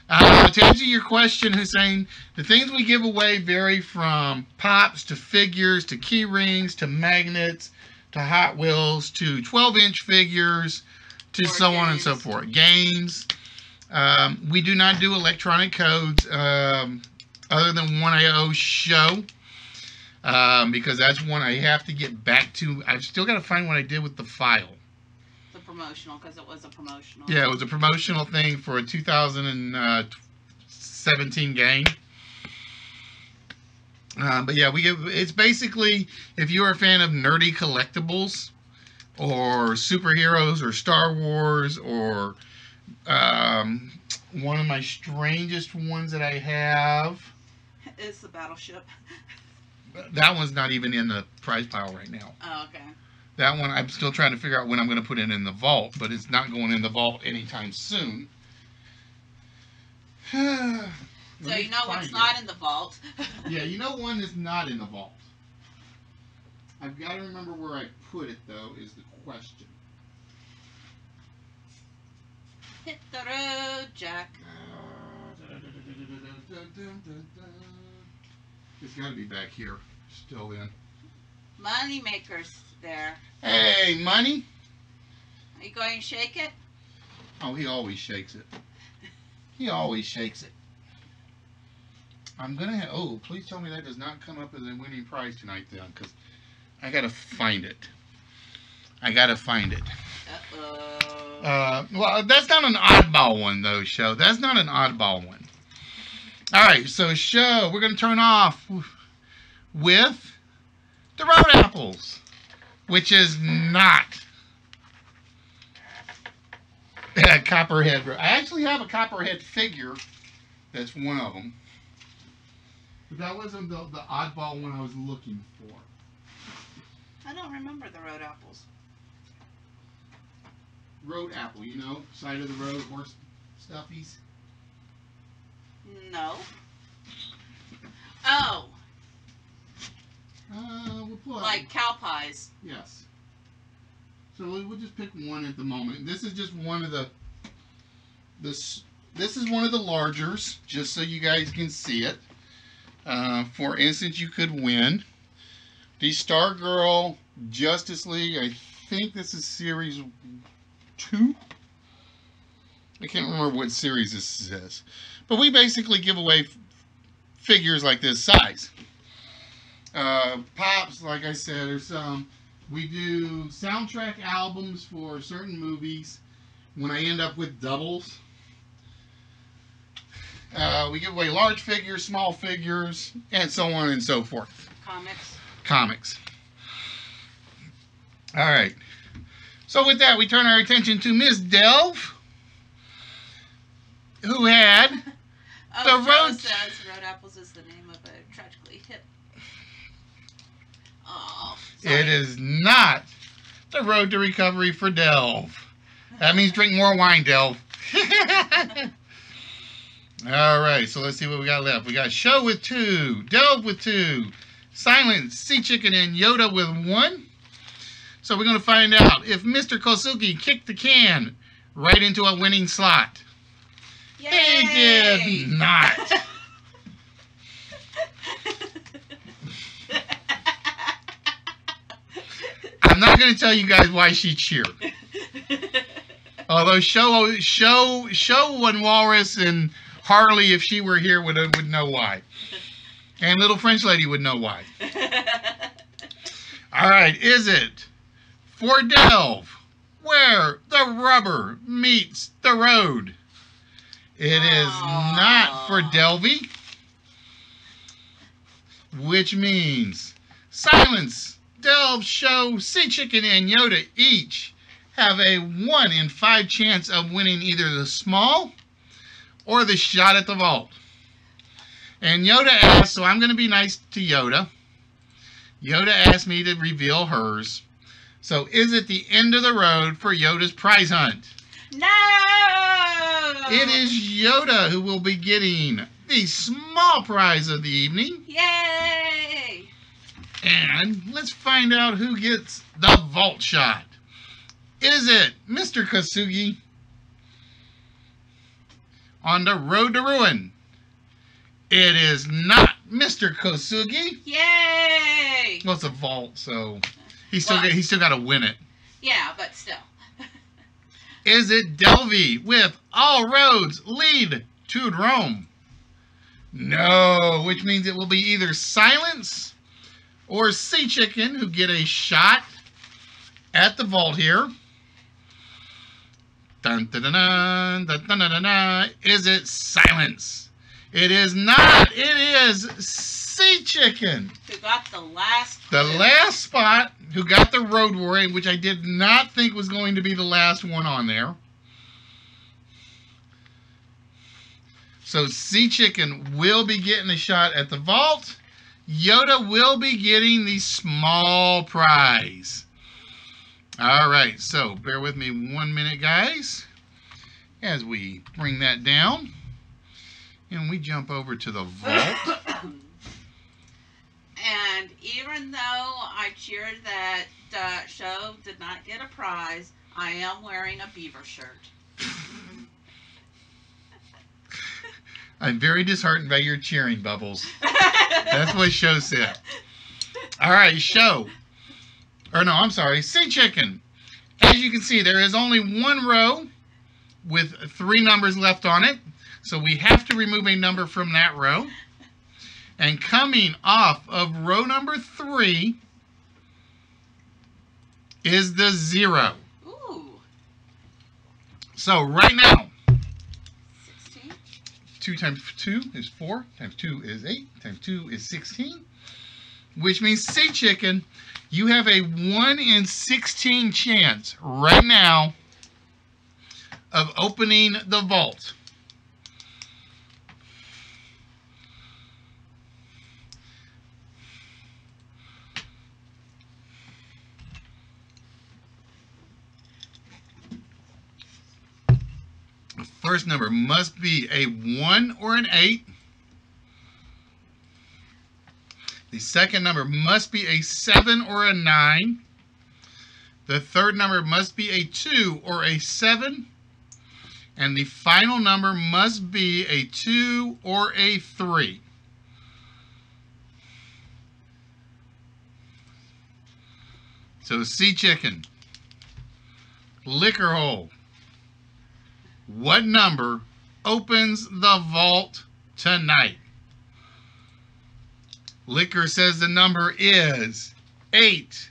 To answer your question, Hussein, the things we give away vary from pops to figures to key rings to magnets to Hot Wheels to 12-inch figures to so on and so forth. Games. We do not do electronic codes other than one I owe Show because that's one I have to get back to. I've still got to find what I did with the file. Promotional, because it was a promotional. Yeah, it was a promotional thing for a 2017 game. But yeah, it's basically if you're a fan of nerdy collectibles or superheroes or Star Wars or one of my strangest ones that I have is the Battleship. That one's not even in the prize pile right now. Oh, okay. That one, I'm still trying to figure out when I'm going to put it in the vault, but it's not going in the vault anytime soon. So you know what's not in the vault. Yeah, you know one that's not in the vault. I've got to remember where I put it, though, is the question. Hit the road, Jack. It's got to be back here. Still in. Moneymaker's there. Hey, money? Are you going to shake it? Oh, he always shakes it. He always shakes it. I'm going to have... Oh, please tell me that does not come up as a winning prize tonight, then, because I got to find it. I got to find it. Uh-oh. Well, that's not an oddball one, though, Show. That's not an oddball one. All right, so, Show, we're going to turn off with the road apples, which is not a copperhead. I actually have a copperhead figure. That's one of them. But that wasn't the oddball one I was looking for. I don't remember the road apples. Road apple, you know, side of the road, horse stuffies. No. Oh, We'll pull out. like cow pies. Yes. So we'll just pick one at the moment. This is just one of the. This is one of the largers, just so you guys can see it. For instance, you could win the Stargirl Justice League. I think this is series 2. I can't remember what series this is, but we basically give away figures like this size. Pops, like I said, or some. We do soundtrack albums for certain movies. When I end up with doubles, we give away large figures, small figures, and so on and so forth. Comics. All right. So with that, we turn our attention to Miss Delve, who had the Joe says road apples is the name of a tragically hip. Oh, sorry. It is not the road to recovery for Delve. That means drink more wine, Delve. All right, so let's see what we got left. We got Show with 2, Delve with 2, Silence, Sea Chicken, and Yoda with 1. So we're going to find out if Mr. Kosugi kicked the can right into a winning slot. Yay! He did not. I'm not going to tell you guys why she cheered. Although Show and Walrus and Harley, if she were here, would know why. And Little French Lady would know why. All right, is it for Delve where the rubber meets the road? It is not for Delvey, which means Silence, Delve, Show, Sea Chicken, and Yoda each have a 1 in 5 chance of winning either the small or the shot at the vault. And Yoda asked, so I'm going to be nice to Yoda. Yoda asked me to reveal hers. So is it the end of the road for Yoda's prize hunt? No! It is Yoda who will be getting the small prize of the evening. Yay! And let's find out who gets the vault shot. Is it Mr. Kosugi on the road to ruin? It is not Mr. Kosugi. Yay! Well, it's a vault, so he's still got to win it. Yeah, but still. Is it Delvey with All Roads Lead to Rome? No, which means it will be either Silence or Sea Chicken who get a shot at the vault here. Dun, dun, dun, dun, dun, dun, dun, dun, dun. Is it Silence? It is not. It is Sea Chicken. Who got the last The last spot, who got the Road Warrior, which I did not think was going to be the last one on there. So Sea Chicken will be getting a shot at the vault. Yoda will be getting the small prize. All right, so bear with me 1 minute, guys, as we bring that down. And we jump over to the vault. And even though I cheered that show did not get a prize, I am wearing a beaver shirt. I'm very disheartened by your cheering, Bubbles. That's what show said. All right, show. Or no, I'm sorry, Sea Chicken. As you can see, there is only one row with 3 numbers left on it. So we have to remove a number from that row. And coming off of row number 3 is the 0. Ooh. So right now, 16. 2 times 2 is 4, times 2 is 8, times 2 is 16. Which means, Sea Chicken, you have a 1 in 16 chance right now of opening the vault. The first number must be a 1 or an 8. The second number must be a 7 or a 9. The third number must be a 2 or a 7. And the final number must be a 2 or a 3. So, Sea Chicken, Liquor Hole, what number opens the vault tonight? Liquor says the number is 8,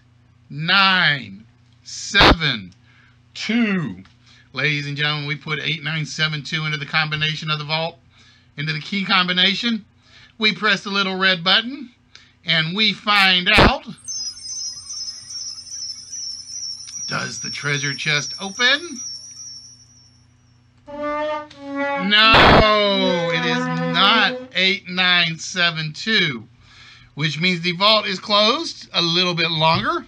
9, 7, 2. Ladies and gentlemen, we put 8, 9, 7, 2 into the combination of the vault, into the key combination. We press the little red button, and we find out, does the treasure chest open? No, it is not 8, 9, 7, 2, which means the vault is closed a little bit longer.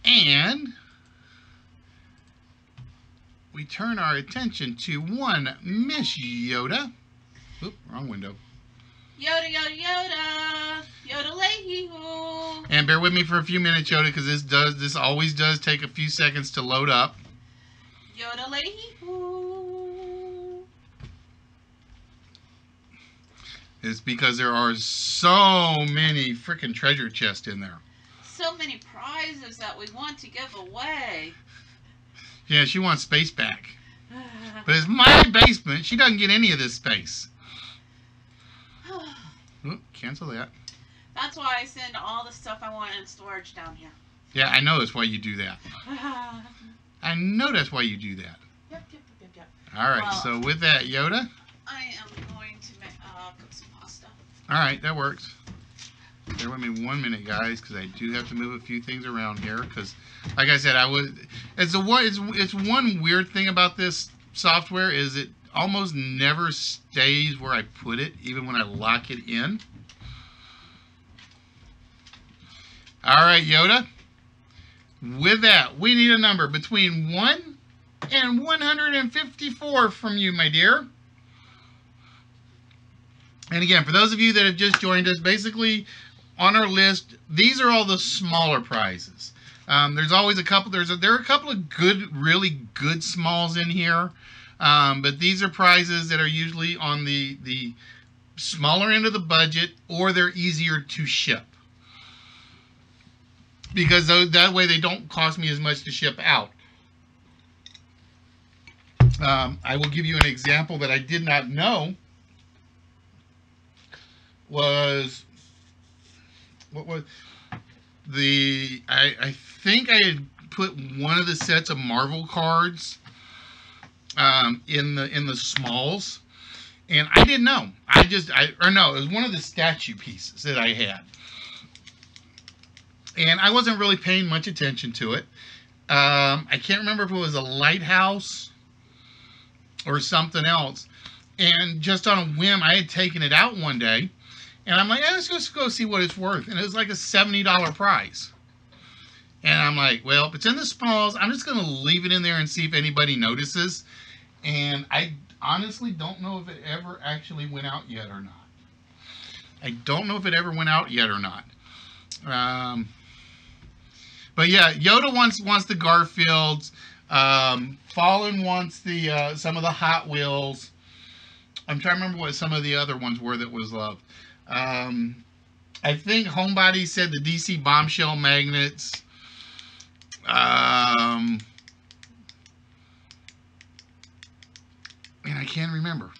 And we turn our attention to one Miss Yoda. Oop, wrong window. Yoda, Yoda, Yoda. Yoda-lay-hee-hoo. And bear with me for a few minutes, Yoda, because this always does take a few seconds to load up. Yoda-lay-hee-hoo. It's because there are so many freaking treasure chests in there. So many prizes that we want to give away. Yeah, she wants space back. But it's my basement. She doesn't get any of this space. Oop, cancel that. That's why I send all the stuff I want in storage down here. Yeah, I know that's why you do that. I know that's why you do that. Yep. All right, Well, so with that, Yoda. I am going to make, cook some pasta. All right, that works. Bear with me 1 minute, guys, because I do have to move a few things around here. Because, like I said, it's one weird thing about this software is it almost never stays where I put it, even when I lock it in. All right, Yoda. With that, we need a number between 1 and 154 from you, my dear. And again, for those of you that have just joined us, basically on our list, these are all the smaller prizes. There's always a couple. There are a couple of really good smalls in here, but these are prizes that are usually on the smaller end of the budget, or they're easier to ship because that way they don't cost me as much to ship out. I will give you an example that I did not know was what was the I think I had put one of the sets of Marvel cards in the smalls, and I didn't know. Or no, it was one of the statue pieces that I had, and I wasn't really paying much attention to it. I can't remember if it was a lighthouse or something else, and just on a whim, I had taken it out one day. And I'm like, let's just go see what it's worth. And it was like a $70 prize. And I'm like, well, if it's in the smalls, I'm just going to leave it in there and see if anybody notices. And I honestly don't know if it ever actually went out yet or not. I don't know if it ever went out yet or not. But yeah, Yoda wants the Garfields. Fallen wants the some of the Hot Wheels. I'm trying to remember what some of the other ones were that was loved. I think Homebody said the DC Bombshell magnets. And I can't remember.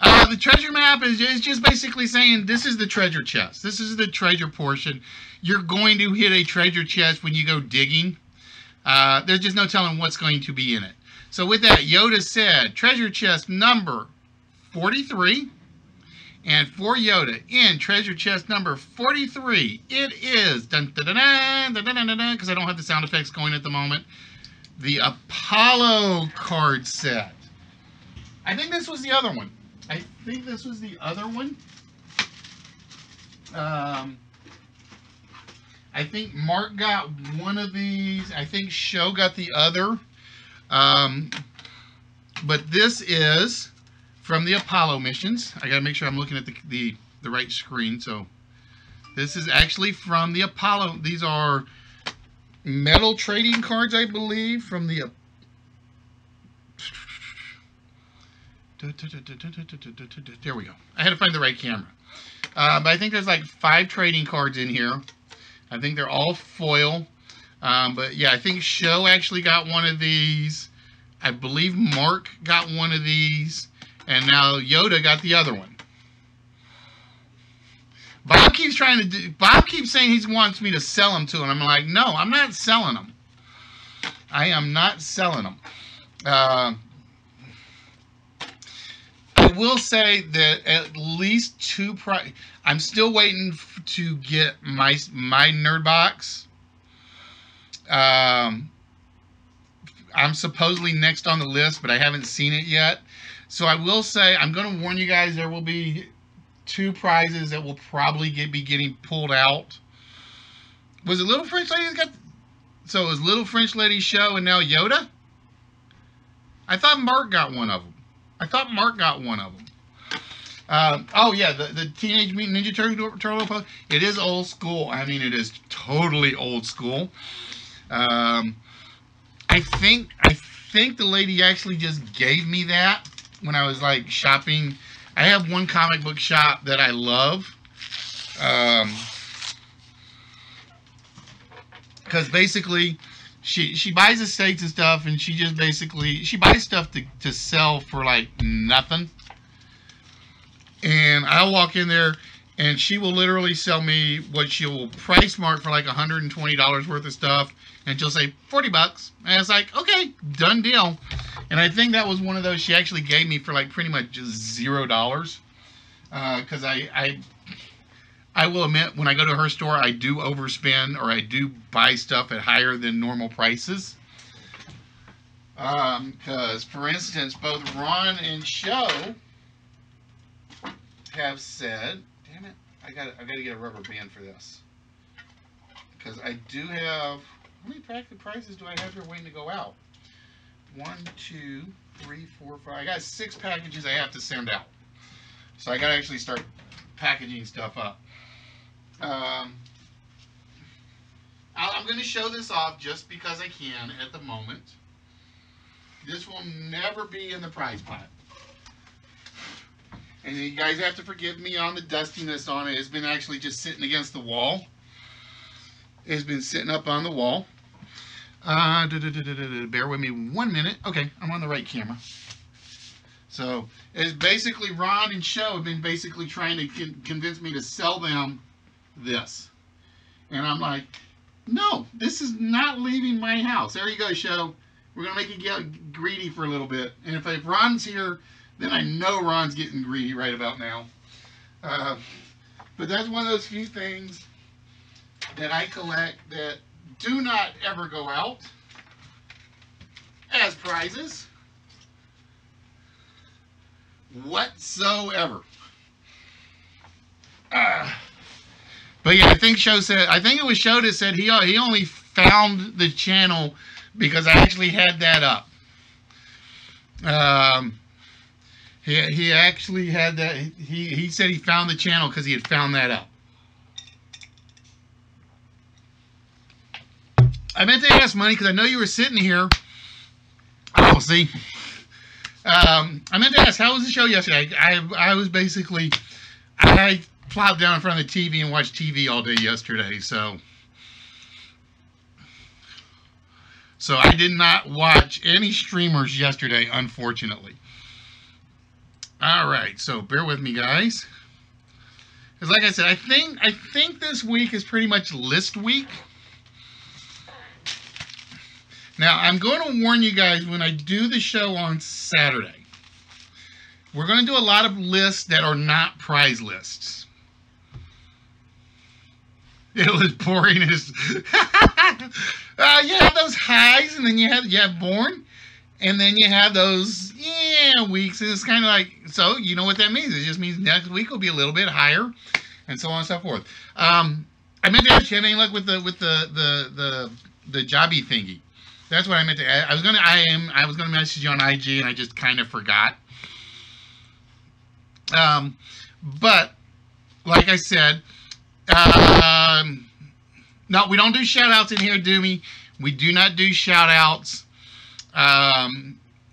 The treasure map is just basically saying this is the treasure chest. This is the treasure portion. You're going to hit a treasure chest when you go digging. There's just no telling what's going to be in it. So with that, Yoda said treasure chest number 43. And for Yoda, in treasure chest number 43, it is, because I don't have the sound effects going at the moment, the Apollo card set. I think this was the other one. I think Mark got one of these. I think Show got the other. But this is from the Apollo missions. I gotta make sure I'm looking at the right screen. So this is actually from the Apollo. These are metal trading cards, I believe, from the there we go. I had to find the right camera. But I think there's like 5 trading cards in here. I think they're all foil. But yeah, I think Show actually got one of these. I believe Mark got one of these. And now Yoda got the other one. Bob keeps saying he wants me to sell them to him. I'm like, no, I'm not selling them. I am not selling them. I will say that at least 2 I'm still waiting to get my nerd box. I'm supposedly next on the list, but I haven't seen it yet. So I will say, I'm going to warn you guys, there will be 2 prizes that will probably be getting pulled out. Was it Little French Lady got? So it was Little French Lady, Show, and now Yoda? I thought Mark got one of them. Oh yeah, the Teenage Mutant Ninja Turtle. It is old school. I mean, it is totally old school. I think the lady actually just gave me that when I was like shopping. I have one comic book shop that I love. Because basically she buys estates and stuff, and she just basically buys stuff to sell for like nothing. And I'll walk in there and she will literally sell me what she will price mark for like $120 worth of stuff, and she'll say $40. And it's like, okay, done deal. And I think that was one of those she actually gave me for like pretty much just $0. Because I will admit, when I go to her store, I do overspend, or I do buy stuff at higher than normal prices. Because, for instance, both Ron and Show have said, damn it, I gotta get a rubber band for this. Because I do have, how many prizes do I have here waiting to go out? 1, 2, 3, 4, 5. I got 6 packages I have to send out. So I gotta actually start packaging stuff up. I'm going to show this off just because I can at the moment. This will never be in the prize pot. And you guys have to forgive me on the dustiness on it. It's been actually just sitting against the wall. It's been sitting up on the wall. Bear with me 1 minute. Okay, I'm on the right camera. So, it's basically Ron and Show have been basically trying to convince me to sell them this. And I'm like, no, this is not leaving my house. There you go, Show. We're going to make you get greedy for a little bit. And if Ron's here, then I know Ron's getting greedy right about now. But that's one of those few things that I collect that do not ever go out as prizes whatsoever. But yeah, I think it was Show that said he only found the channel because I actually had that up. He actually had that. He said he found the channel because he had found that out. I meant to ask Money because I know you were sitting here. Oh, see. I meant to ask, how was the show yesterday? I was basically, I plopped down in front of the TV and watched TV all day yesterday, so I did not watch any streamers yesterday, unfortunately. All right, so bear with me, guys. Because like I said, I think this week is pretty much list week. Now, I'm going to warn you guys when I do the show on Saturday. We're going to do a lot of lists that are not prize lists. It was boring as... you have those highs, and then you have born, and then you have those weeks, and it's kind of like, so you know what that means. It just means next week will be a little bit higher, and so on and so forth. I meant to ask you, have any luck with the jobby thingy? That's what I meant to add. I was gonna message you on IG, and I just kind of forgot. But like I said, no, we don't do shout outs in here, do we? We do not do shout outs.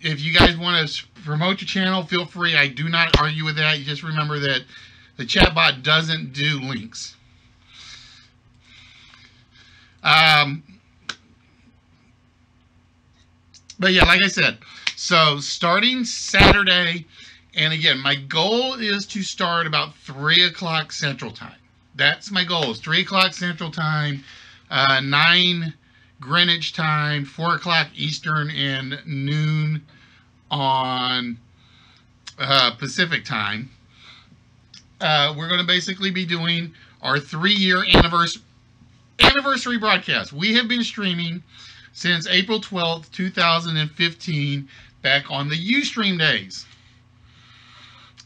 If you guys want to promote your channel, feel free. I do not argue with that. You just remember that the chatbot doesn't do links. But yeah, like I said, so starting Saturday, and again, my goal is to start about 3 o'clock Central Time. That's my goal, is 3 o'clock Central Time, 9 Greenwich Time, 4 o'clock Eastern, and noon on Pacific Time. We're going to basically be doing our 3-year anniversary broadcast. We have been streaming since April 12th, 2015, back on the Ustream days.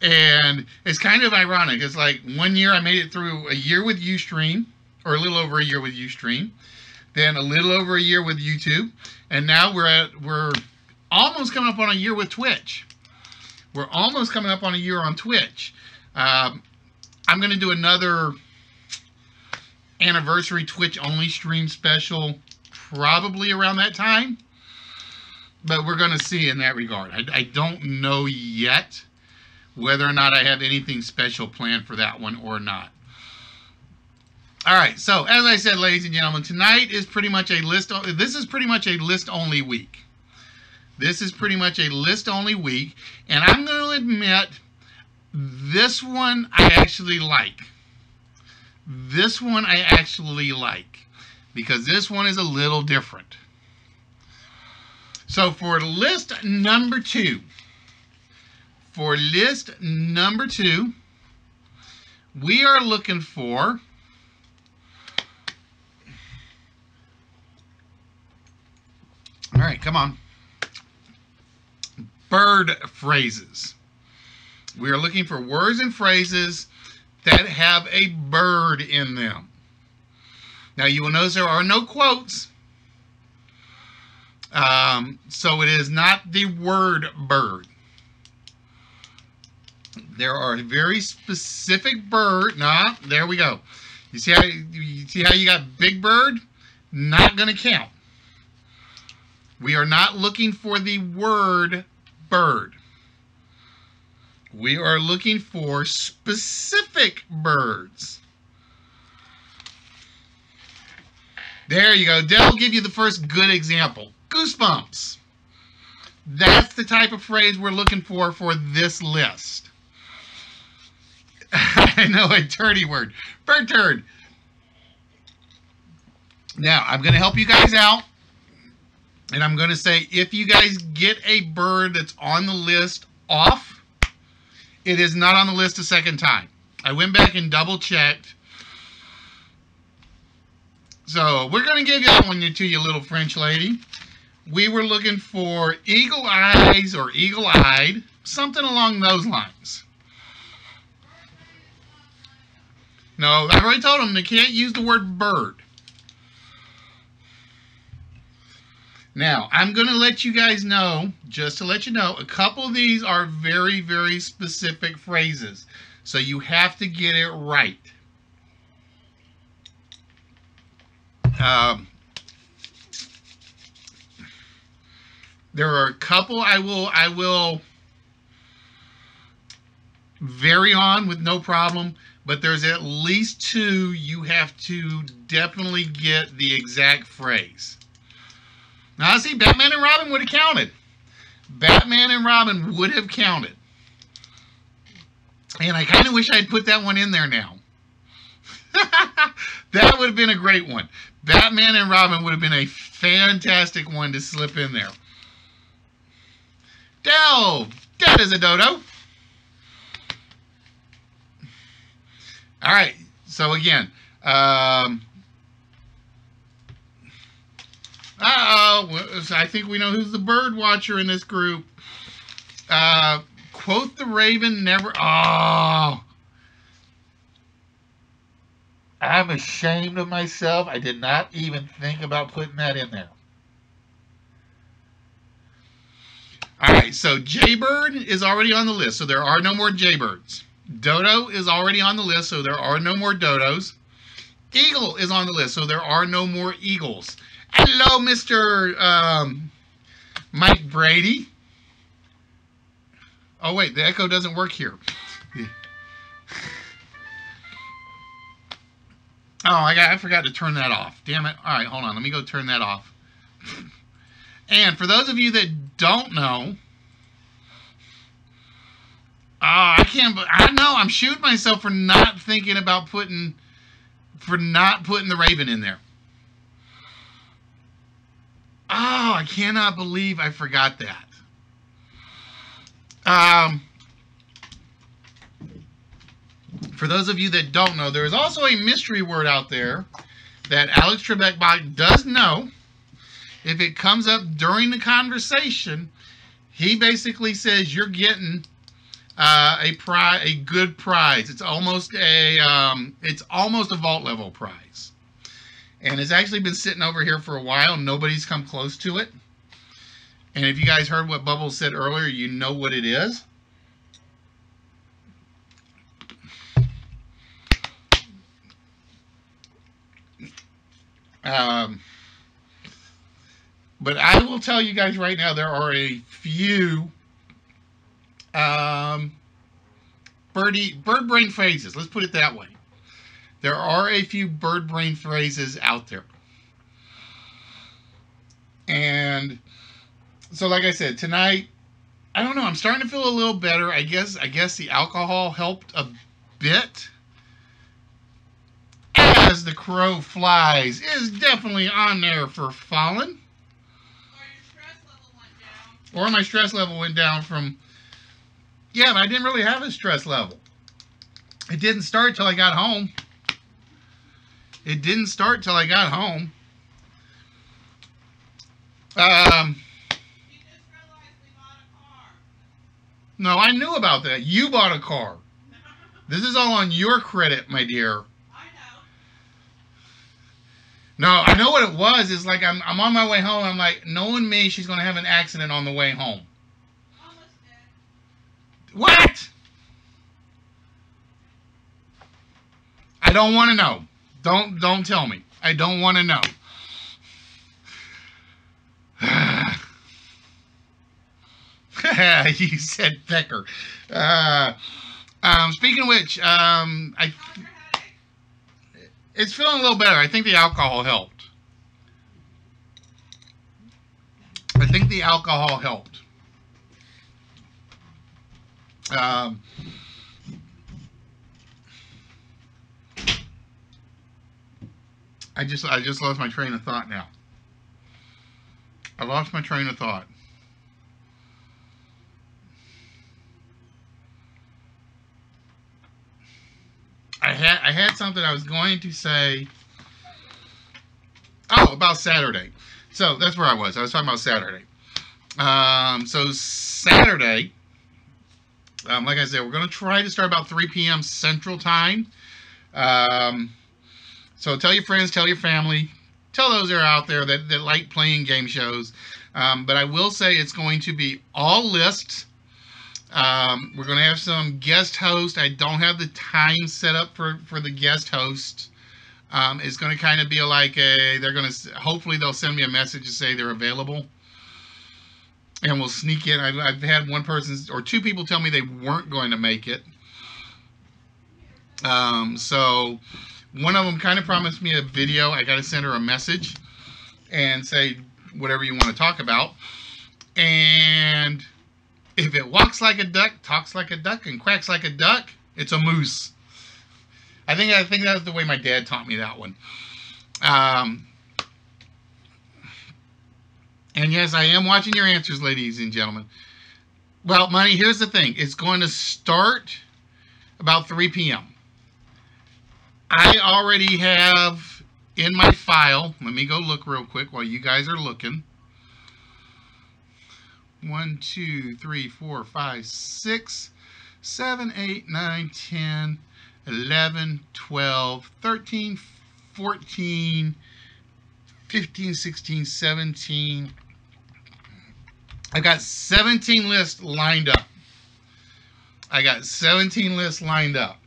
And it's kind of ironic. It's like 1 year I made it through a year with Ustream, or a little over a year with Ustream, then a little over a year with YouTube, and now we're almost coming up on a year with Twitch. We're almost coming up on a year on Twitch. I'm going to do another anniversary Twitch only stream special probably around that time, but we're going to see in that regard. I don't know yet whether or not I have anything special planned for that one or not. All right, so as I said, ladies and gentlemen, tonight is pretty much a list. This is pretty much a list only week. This is pretty much a list only week, and I'm going to admit this one I actually like. This one I actually like, because this one is a little different. So for list number 2, we are looking for all right, come on. Bird phrases. We are looking for words and phrases that have a bird in them. Now you will notice there are no quotes. So it is not the word bird. There are very specific bird. Nah, there we go. You see how you got big bird? Not going to count. We are not looking for the word bird. We are looking for specific birds. There you go. That'll give you the first good example. Goosebumps. That's the type of phrase we're looking for this list. I know, a dirty word. Bird turd. Now, I'm going to help you guys out. And I'm going to say, if you guys get a bird that's on the list off, it is not on the list a second time. I went back and double checked. So we're going to give that one to you, little French lady. We were looking for eagle eyes or eagle-eyed, something along those lines. No, I already told them they can't use the word bird. Now, I'm going to let you guys know, just to let you know, a couple of these are very, very specific phrases. So you have to get it right. There are a couple I will vary on with no problem, but there's at least two you have to definitely get the exact phrase. Now, see, Batman and Robin would have counted. Batman and Robin would have counted. And I kind of wish I'd put that one in there now. That would have been a great one. Batman and Robin would have been a fantastic one to slip in there. Delve, dead as a dodo. All right, so again, I think we know who's the bird watcher in this group. Quote the raven, never. Oh, I'm ashamed of myself. I did not even think about putting that in there. All right, so Jaybird is already on the list, so there are no more Jaybirds. Dodo is already on the list, so there are no more Dodos. Eagle is on the list, so there are no more Eagles. Hello, Mr. Mike Brady. Oh, wait, the echo doesn't work here. Oh, I forgot to turn that off. Damn it. All right, hold on. Let me go turn that off. And for those of you that don't know, I know I'm shooting myself for not thinking about putting the Raven in there. Oh, I cannot believe I forgot that. For those of you that don't know, there is also a mystery word out there that Alex Trebek does know. If it comes up during the conversation, he basically says you're getting a good prize. It's almost a vault level prize, and it's actually been sitting over here for a while. Nobody's come close to it. And if you guys heard what Bubbles said earlier, you know what it is. But I will tell you guys right now, there are a few bird brain phrases. Let's put it that way. There are a few bird brain phrases out there. And so, like I said, tonight, I don't know, I'm starting to feel a little better. I guess the alcohol helped a bit. As the crow flies is definitely on there for Fallen. Or my stress level went down from... Yeah, but I didn't really have a stress level. It didn't start till I got home. It didn't start till I got home. You just realized we bought a car. No, I knew about that. You bought a car. This is all on your credit, my dear. I know. No, I know what it was. It's like I'm on my way home. I'm like, knowing me, she's going to have an accident on the way home. Almost did. What? I don't want to know. Don't tell me. I don't want to know. You said pecker. Speaking of which, it's feeling a little better. I think the alcohol helped. I think the alcohol helped. I just lost my train of thought now. I lost my train of thought. I had something I was going to say. Oh, about Saturday. So that's where I was. I was talking about Saturday. So Saturday, like I said, we're going to try to start about 3 p.m. Central Time. So tell your friends, tell your family, tell those that are out there that like playing game shows. But I will say it's going to be all lists. We're going to have some guest host. I don't have the time set up for the guest host. It's going to kind of be like hopefully they'll send me a message to say they're available. And we'll sneak in. I've had one person or two people tell me they weren't going to make it. So one of them kind of promised me a video. I got to send her a message and say whatever you want to talk about. And if it walks like a duck, talks like a duck, and quacks like a duck, it's a moose. I think that's the way my dad taught me that one. And yes, I am watching your answers, ladies and gentlemen. Well, Money, here's the thing. It's going to start about 3 p.m. I already have in my file, let me go look real quick while you guys are looking. 1, 2, 3, 4, 5, 6, 7, 8, 9, 10, 11, 12, 13, 14, 15, 16, 17. I've got 17 lists lined up. I got 17 lists lined up.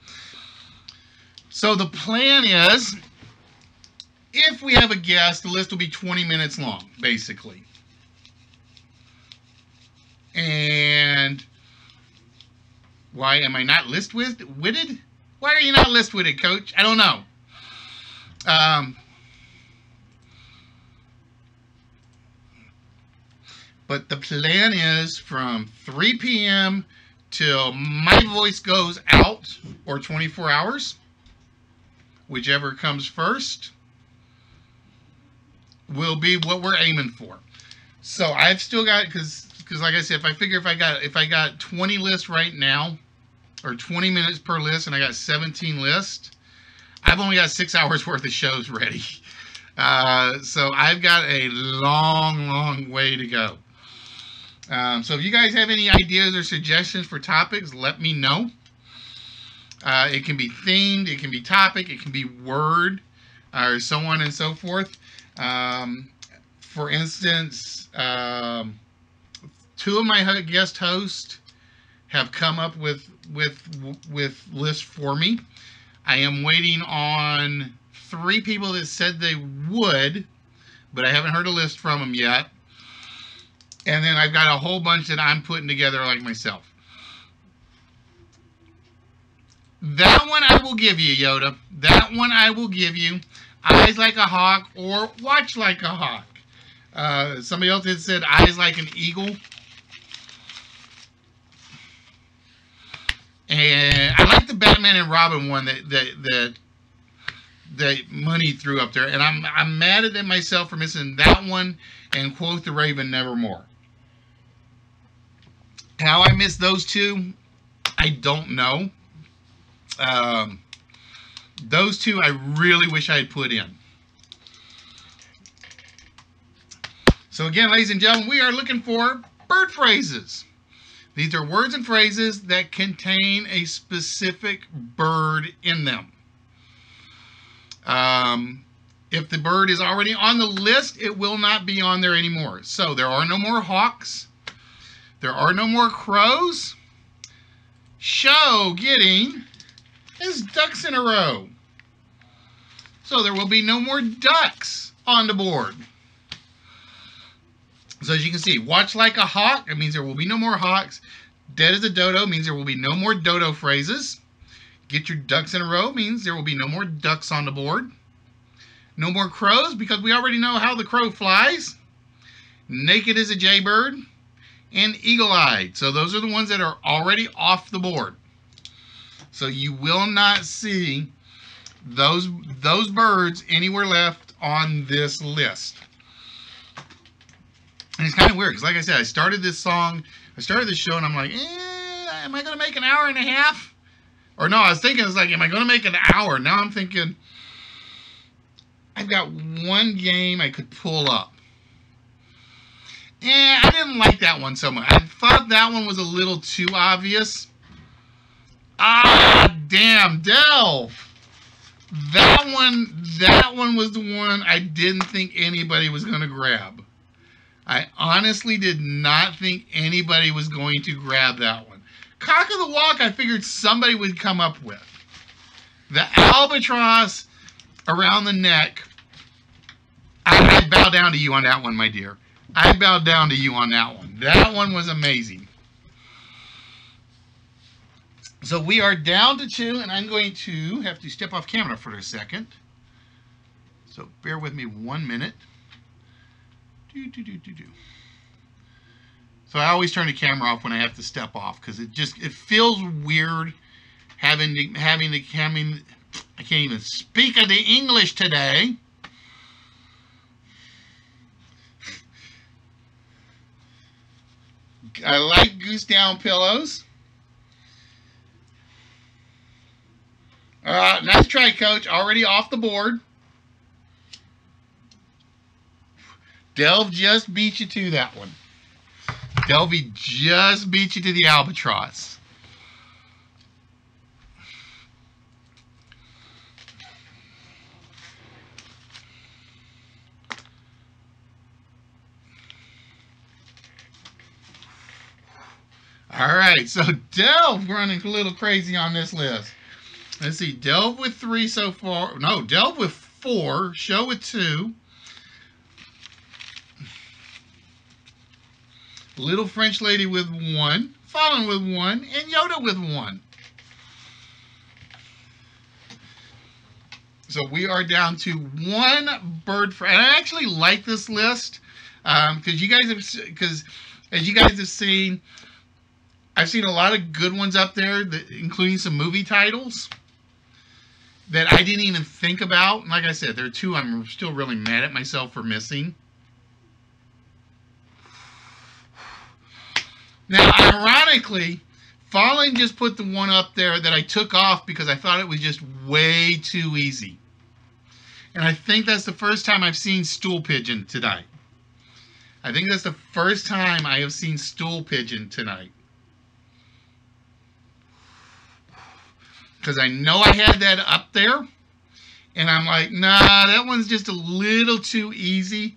So the plan is, if we have a guest, the list will be 20 minutes long, basically. And why am I not list-witted? Why are you not list-witted, Coach? I don't know. But the plan is from 3 p.m. till my voice goes out, or 24 hours, whichever comes first, will be what we're aiming for. So I've still got, because like I said, if I got 20 lists right now, or 20 minutes per list, and I got 17 lists, I've only got 6 hours worth of shows ready. So I've got a long way to go. So if you guys have any ideas or suggestions for topics, let me know. It can be themed, it can be topic, it can be word, or so on and so forth. For instance, 2 of my guest hosts have come up with lists for me. I am waiting on 3 people that said they would, but I haven't heard a list from them yet. And then I've got a whole bunch that I'm putting together like myself. That one I will give you, Yoda. That one I will give you. Eyes like a hawk or watch like a hawk. Somebody else had said eyes like an eagle. And I like the Batman and Robin one that Money threw up there. And I'm mad at myself for missing that one and Quoth the Raven Nevermore. How I missed those 2, I don't know. Those 2 I really wish I had put in. So again, ladies and gentlemen, we are looking for bird phrases. These are words and phrases that contain a specific bird in them. If the bird is already on the list, it will not be on there anymore. So there are no more hawks. There are no more crows. Show getting his ducks in a row. So there will be no more ducks on the board. So as you can see, watch like a hawk, it means there will be no more hawks. Dead as a dodo means there will be no more dodo phrases. Get your ducks in a row means there will be no more ducks on the board. No more crows because we already know how the crow flies. Naked as a jaybird. And eagle-eyed. So those are the ones that are already off the board. So you will not see those birds anywhere left on this list. And it's kind of weird because, like I said, I started this show, and I'm like, am I going to make an hour and a half? Or no, I was thinking, it's like, am I going to make an hour? Now I'm thinking, I've got one game I could pull up. I didn't like that one so much. I thought that one was a little too obvious. Ah, damn, Delve. That one was the one I didn't think anybody was going to grab. I honestly did not think anybody was going to grab that one. Cock of the walk, I figured somebody would come up with. The albatross around the neck, I bow down to you on that one, my dear. I bow down to you on that one. That one was amazing. So we are down to 2, and I'm going to have to step off camera for a second. So bear with me 1 minute. So I always turn the camera off when I have to step off because it feels weird having I can't even speak of the English today. I like goose down pillows. Nice try, Coach. Already off the board. Delve just beat you to that one. Delvey just beat you to the albatross. All right, so Delve running a little crazy on this list. Let's see, Delve with 3 so far. No, Delve with 4, Show with 2. Little French Lady with 1, Fallen with 1, and Yoda with 1. So we are down to 1 bird friend. I actually like this list because as you guys have seen, I've seen a lot of good ones up there, including some movie titles that I didn't even think about. And like I said, there are 2 I'm still really mad at myself for missing. Now, ironically, Fallen just put the one up there that I took off because I thought it was just way too easy. And I think that's the first time I've seen Stool Pigeon tonight. I think that's the first time I have seen Stool Pigeon tonight. Because I know I had that up there. And I'm like, nah, that one's just a little too easy.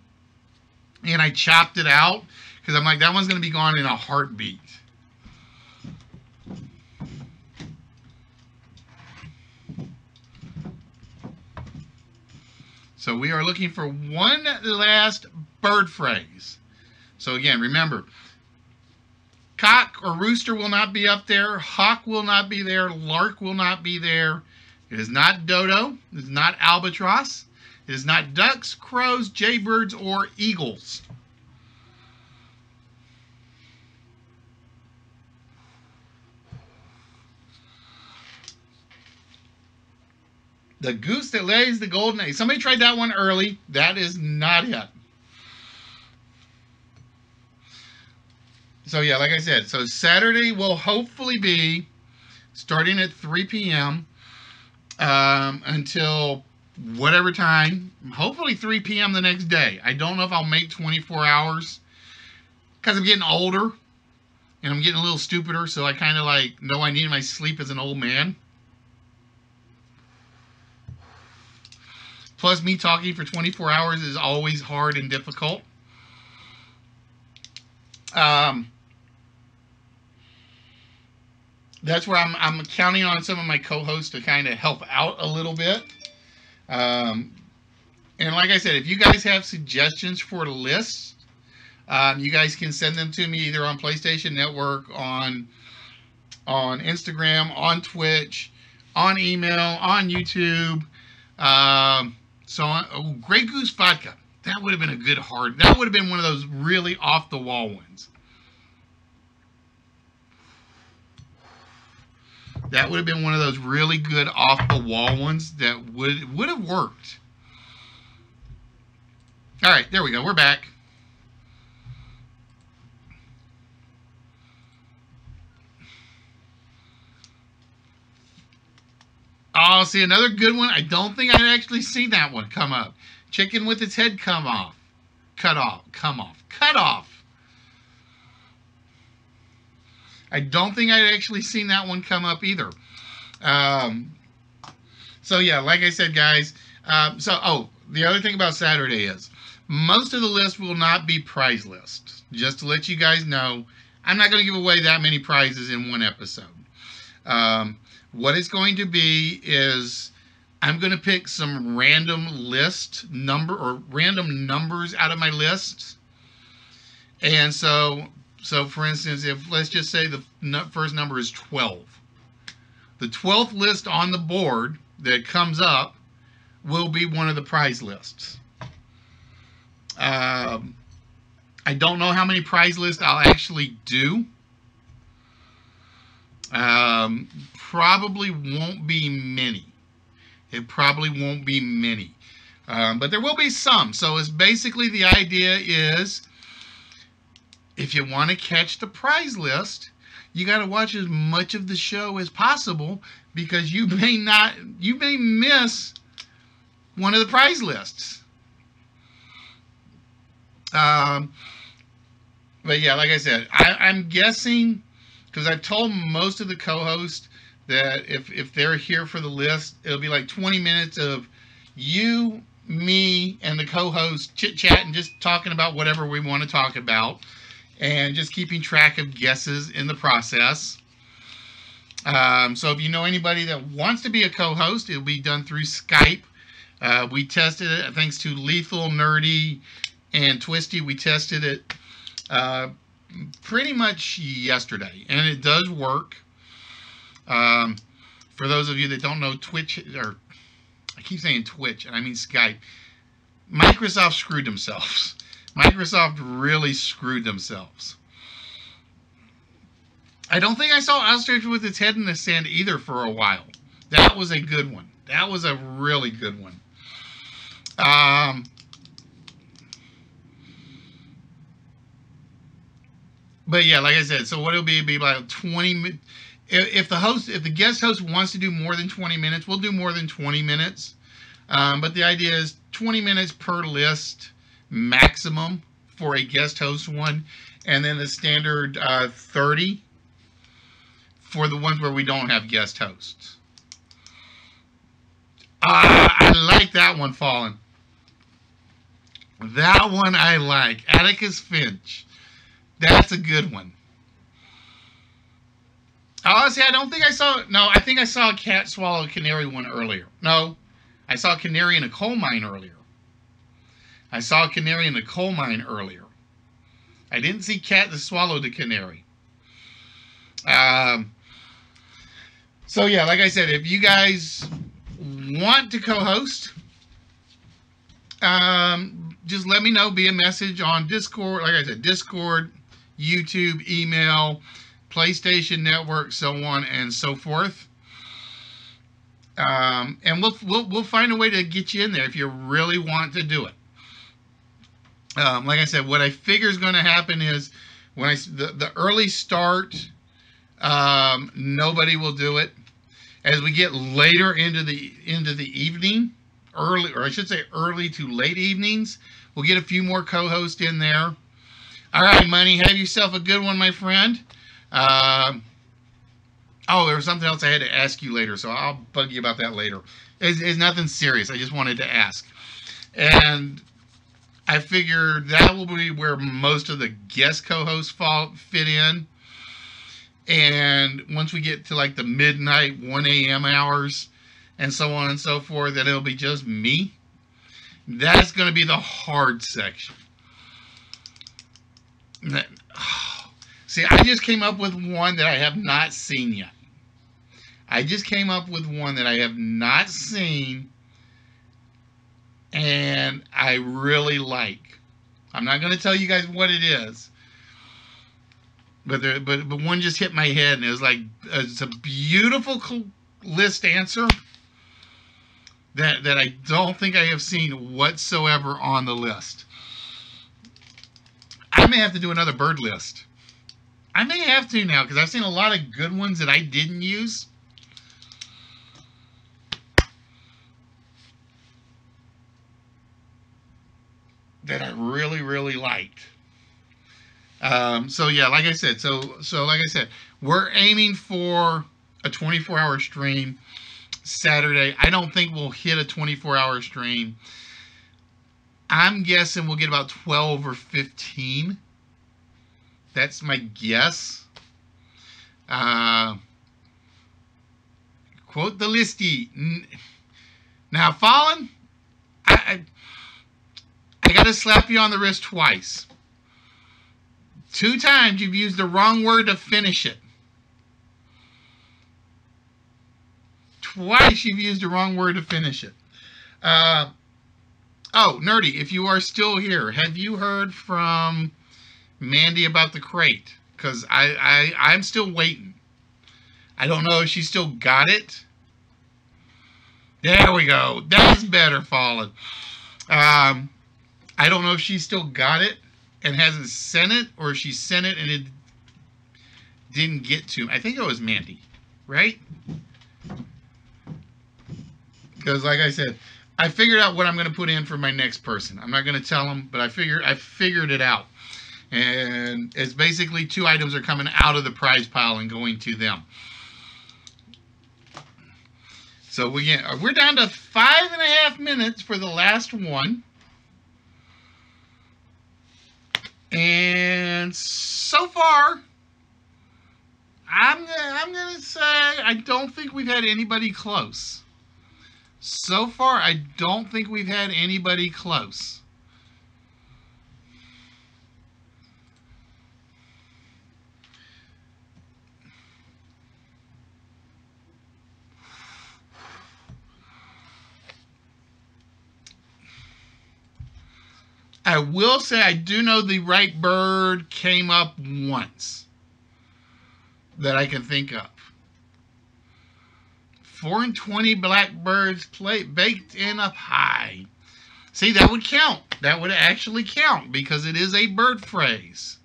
And I chopped it out. Because I'm like, that one's going to be gone in a heartbeat. So we are looking for one last bird phrase. So again, remember, cock or rooster will not be up there. Hawk will not be there. Lark will not be there. It is not dodo. It is not albatross. It is not ducks, crows, jaybirds, or eagles. The goose that lays the golden egg. Somebody tried that one early. That is not it. So yeah, like I said, so Saturday will hopefully be starting at 3 p.m. Until whatever time. Hopefully 3 p.m. the next day. I don't know if I'll make 24 hours because I'm getting older and I'm getting a little stupider. So I kind of like know I need my sleep as an old man. Plus, me talking for 24 hours is always hard and difficult. That's where I'm counting on some of my co-hosts to kind of help out a little bit. And like I said, if you guys have suggestions for the lists, you guys can send them to me either on PlayStation Network, on Instagram, on Twitch, on email, on YouTube. Grey Goose Vodka. That would have been a good hard. That would have been one of those really off the wall ones. That would have been one of those really good off the wall ones that would have worked. All right, there we go. We're back. Oh, see, another good one. I don't think I'd actually seen that one come up. Chicken with its head come off. Cut off. Come off. Cut off. I don't think I'd actually seen that one come up either. So yeah, like I said, guys. The other thing about Saturday is most of the list will not be prize lists. Just to let you guys know, I'm not going to give away that many prizes in one episode. What it's going to be is I'm going to pick some random random numbers out of my list. And so for instance, if let's just say the first number is 12. The 12th list on the board that comes up will be one of the prize lists. I don't know how many prize lists I'll actually do. Probably won't be many. It probably won't be many. But there will be some. So it's basically the idea is if you want to catch the prize list, you got to watch as much of the show as possible because you may miss one of the prize lists. But yeah, like I said, I'm guessing because I've told most of the co-hosts that if they're here for the list, it'll be like 20 minutes of you, me, and the co-host chit-chatting, just talking about whatever we want to talk about, and just keeping track of guesses in the process. So if you know anybody that wants to be a co-host, it'll be done through Skype. We tested it, thanks to Lethal, Nerdy, and Twisty. We tested it pretty much yesterday, and it does work. For those of you that don't know Twitch, or I keep saying Twitch, and I mean Skype, Microsoft screwed themselves. Microsoft really screwed themselves. I don't think I saw Ostrich with its head in the sand either for a while. That was a good one. That was a really good one. But yeah, like I said, so what it'll be about 20 minutes. If the guest host wants to do more than 20 minutes, we'll do more than 20 minutes. But the idea is 20 minutes per list maximum for a guest host one, and then the standard 30 for the ones where we don't have guest hosts. I like that one, Fallen. That one I like. Atticus Finch. That's a good one. Honestly, I don't think I saw... No, I think I saw a cat swallow a canary one earlier. No, I saw a canary in a coal mine earlier. I saw a canary in a coal mine earlier. I didn't see cat that swallowed the canary. So yeah, like I said, if you guys want to co-host, just let me know via message on Discord. Like I said, Discord, YouTube, email, PlayStation Network, so on and so forth. And we'll find a way to get you in there if you really want to do it. Like I said, what I figure is going to happen is when the early start, nobody will do it. As we get later into the evening, early to late evenings, we'll get a few more co-hosts in there. All right, Money, have yourself a good one, my friend. Oh, there was something else I had to ask you later, so I'll bug you about that later. It's nothing serious. I just wanted to ask. And I figure that will be where most of the guest co-hosts fit in. And once we get to like the midnight, 1 a.m. hours, and so on and so forth, that it'll be just me. That's going to be the hard section. See, I just came up with one that I have not seen yet. I just came up with one that I have not seen, and I really like. I'm not going to tell you guys what it is, but one just hit my head, and it was like it's a beautiful list answer that I don't think I have seen whatsoever on the list. I may have to do another bird list. I may have to now because I've seen a lot of good ones that I didn't use. That I really, really liked. So yeah, like I said, so like I said, we're aiming for a 24-hour stream. Saturday. I don't think we'll hit a 24-hour stream. I'm guessing we'll get about 12 or 15. That's my guess. Quote the listy. Now, Fallen, I got to slap you on the wrist twice. 2 times you've used the wrong word to finish it. Twice you've used the wrong word to finish it. Oh, Nerdy, if you are still here, have you heard from Mandy about the crate? Because I'm still waiting. I don't know if she still got it. There we go. That's better, Fallen. I don't know if she still got it and hasn't sent it, or if she sent it and it didn't get to me. I think it was Mandy, right? Because, like I said, I figured out what I'm going to put in for my next person. I'm not going to tell them, but I figured it out. And it's basically 2 items are coming out of the prize pile and going to them. So we're down to 5.5 minutes for the last one. And so far, I'm gonna say I don't think we've had anybody close. So far, I don't think we've had anybody close. I will say I do know the right bird came up once that I can think of. 4 and 20 blackbirds baked in a pie. See, that would count. That would actually count because it is a bird phrase.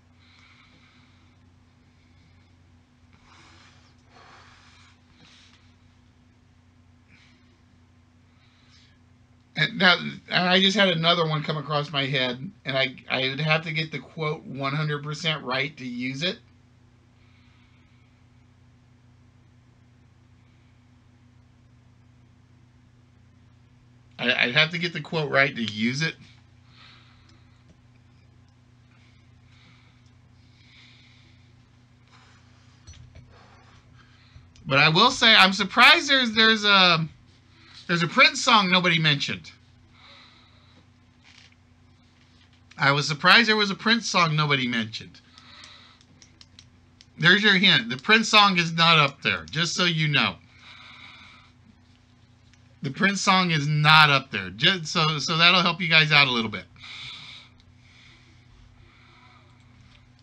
And now, I just had another one come across my head, and I would have to get the quote 100% right to use it. I'd have to get the quote right to use it. But I will say I'm surprised there's a Prince song nobody mentioned. I was surprised there was a Prince song nobody mentioned. There's your hint. The Prince song is not up there, just so you know. The Prince song is not up there. Just so that'll help you guys out a little bit.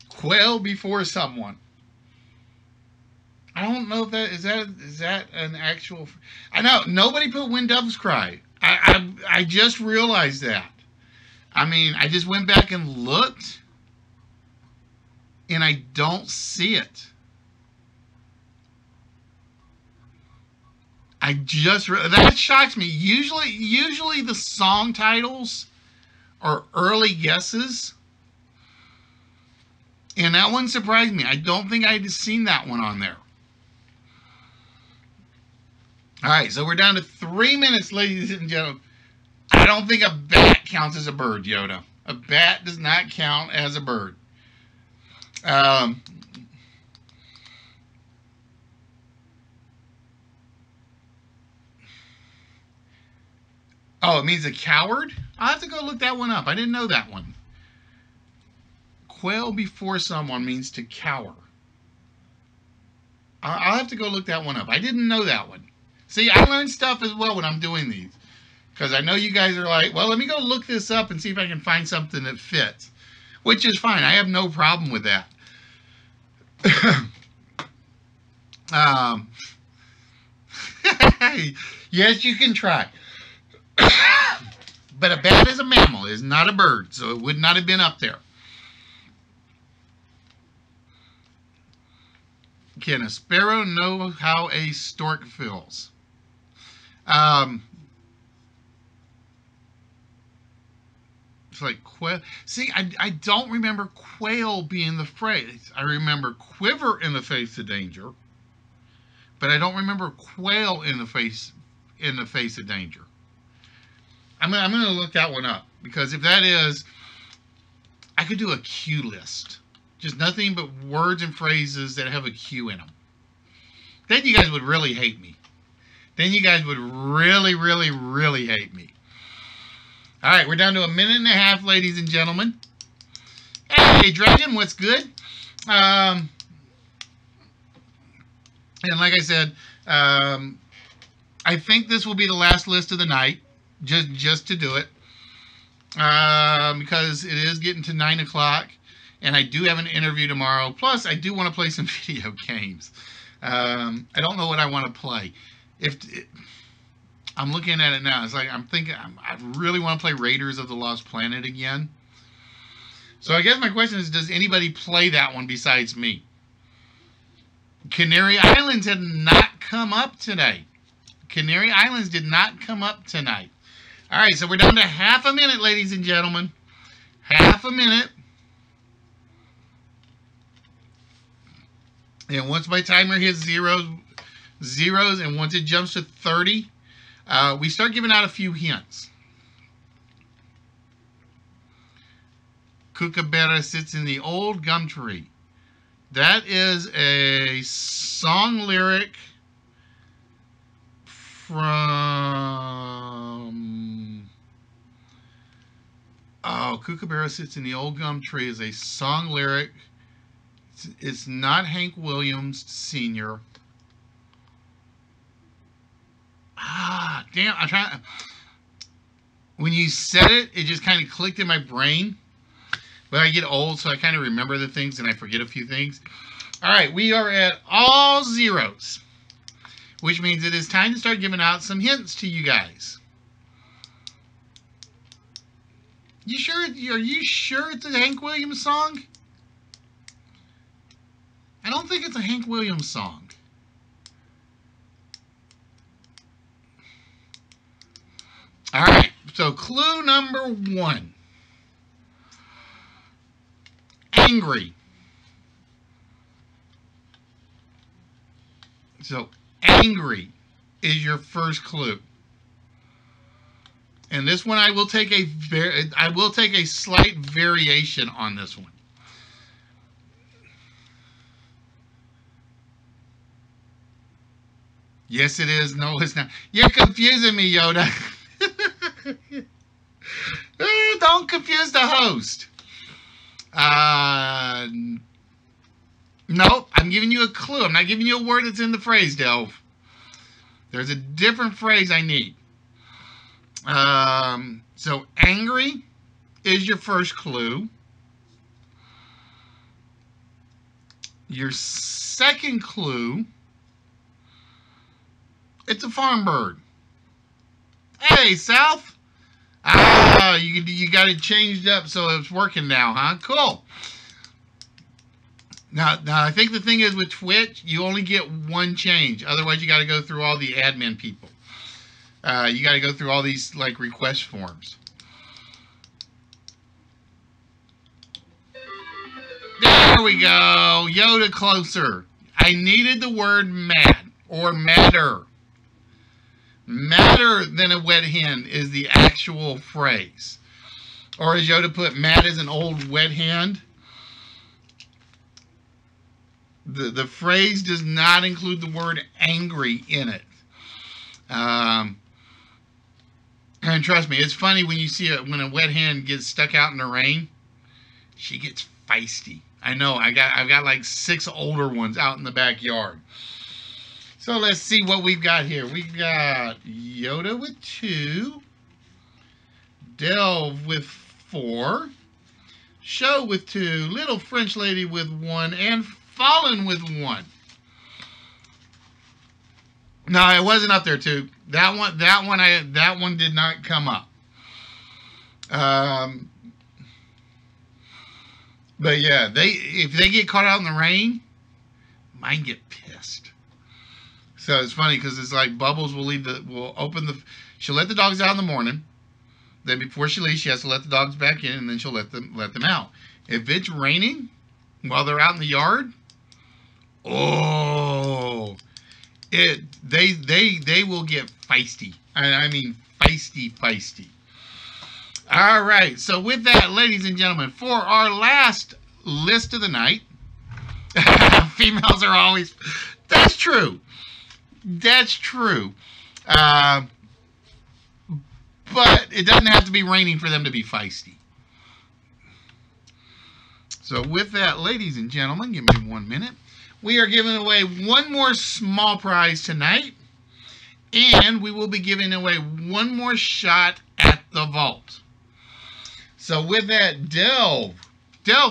Quail before someone. I don't know if is that an actual. I know nobody put When Doves Cry. I just realized that. I mean, I just went back and looked, and I don't see it. That shocks me. Usually the song titles are early guesses, and that one surprised me. I don't think I'd seen that one on there. All right, so we're down to 3 minutes, ladies and gentlemen. I don't think a bat counts as a bird, Yoda. A bat does not count as a bird. Oh, it means a coward? I'll have to go look that one up. I didn't know that one. Quail before someone means to cower. I'll have to go look that one up. I didn't know that one. See, I learn stuff as well when I'm doing these. Because I know you guys are like, well, let me go look this up and see if I can find something that fits. Which is fine. I have no problem with that. Yes, you can try. But a bat is a mammal, is not a bird, so it would not have been up there. Can a sparrow know how a stork feels? It's like quail. See, I don't remember quail being the phrase. I remember quiver in the face of danger, but I don't remember quail in the face in the face of danger. I'm going to look that one up, because if that is, I could do a cue list. Just nothing but words and phrases that have a cue in them. Then you guys would really hate me. Then you guys would really, really, really hate me. All right, we're down to 1.5 minutes, ladies and gentlemen. Hey, Dragon, what's good? And like I said, I think this will be the last list of the night, just to do it, because it is getting to 9 o'clock, and I do have an interview tomorrow. Plus, I do want to play some video games. I don't know what I want to play. I'm looking at it now. It's like I'm thinking I really want to play Raiders of the Lost Planet again. So I guess my question is, does anybody play that one besides me? Canary Islands had not come up today. Canary Islands did not come up tonight. All right, so we're down to 0.5 minute, ladies and gentlemen. 0.5 minute. And once my timer hits zeros, and once it jumps to 30, we start giving out a few hints. Kookaburra sits in the old gum tree. That is a song lyric from... Oh, Kookaburra sits in the old gum tree is a song lyric. It's not Hank Williams Sr. Ah, damn. I'm trying. When you said it, it just kind of clicked in my brain. But I get old, so I kind of remember the things and I forget a few things. All right, we are at all zeros, which means it is time to start giving out some hints to you guys. You sure? Are you sure it's a Hank Williams song? I don't think it's a Hank Williams song. All right, so clue number 1. Angry. So, angry is your first clue. And this one I will take a slight variation on this one. Yes, it is. No, it's not. You're confusing me, Yoda. Don't confuse the host. No, I'm giving you a clue. I'm not giving you a word that's in the phrase, Delve. There's a different phrase I need. So angry is your first clue. Your second clue, it's a farm bird. Hey, South. Ah, you got it changed up so it's working now, huh? Cool. Now I think the thing is with Twitch, you only get one change. Otherwise, you got to go through all the admin people. You got to go through all these like request forms. There we go. Yoda closer. I needed the word mad or madder. Madder than a wet hen is the actual phrase. Or as Yoda put, mad as an old wet hand. The phrase does not include the word angry in it. And trust me, it's funny when you see when a wet hen gets stuck out in the rain. She gets feisty. I know. I've got like 6 older ones out in the backyard. So let's see what we've got here. We've got Yoda with 2, Delve with 4, Show with 2, Little French Lady with 1, and Fallen with 1. No, it wasn't up there too. That one did not come up. But yeah, if they get caught out in the rain, mine get pissed. So it's funny because it's like Bubbles she'll let the dogs out in the morning. Then before she leaves, she has to let the dogs back in, and then she'll let them out. If it's raining while they're out in the yard, oh, They will get feisty. I mean feisty. All right. So with that, ladies and gentlemen, for our last list of the night, females are always. That's true. That's true. But it doesn't have to be raining for them to be feisty. So with that, ladies and gentlemen, give me 1 minute. We are giving away one more small prize tonight. And we will be giving away one more shot at the vault. So with that, Delve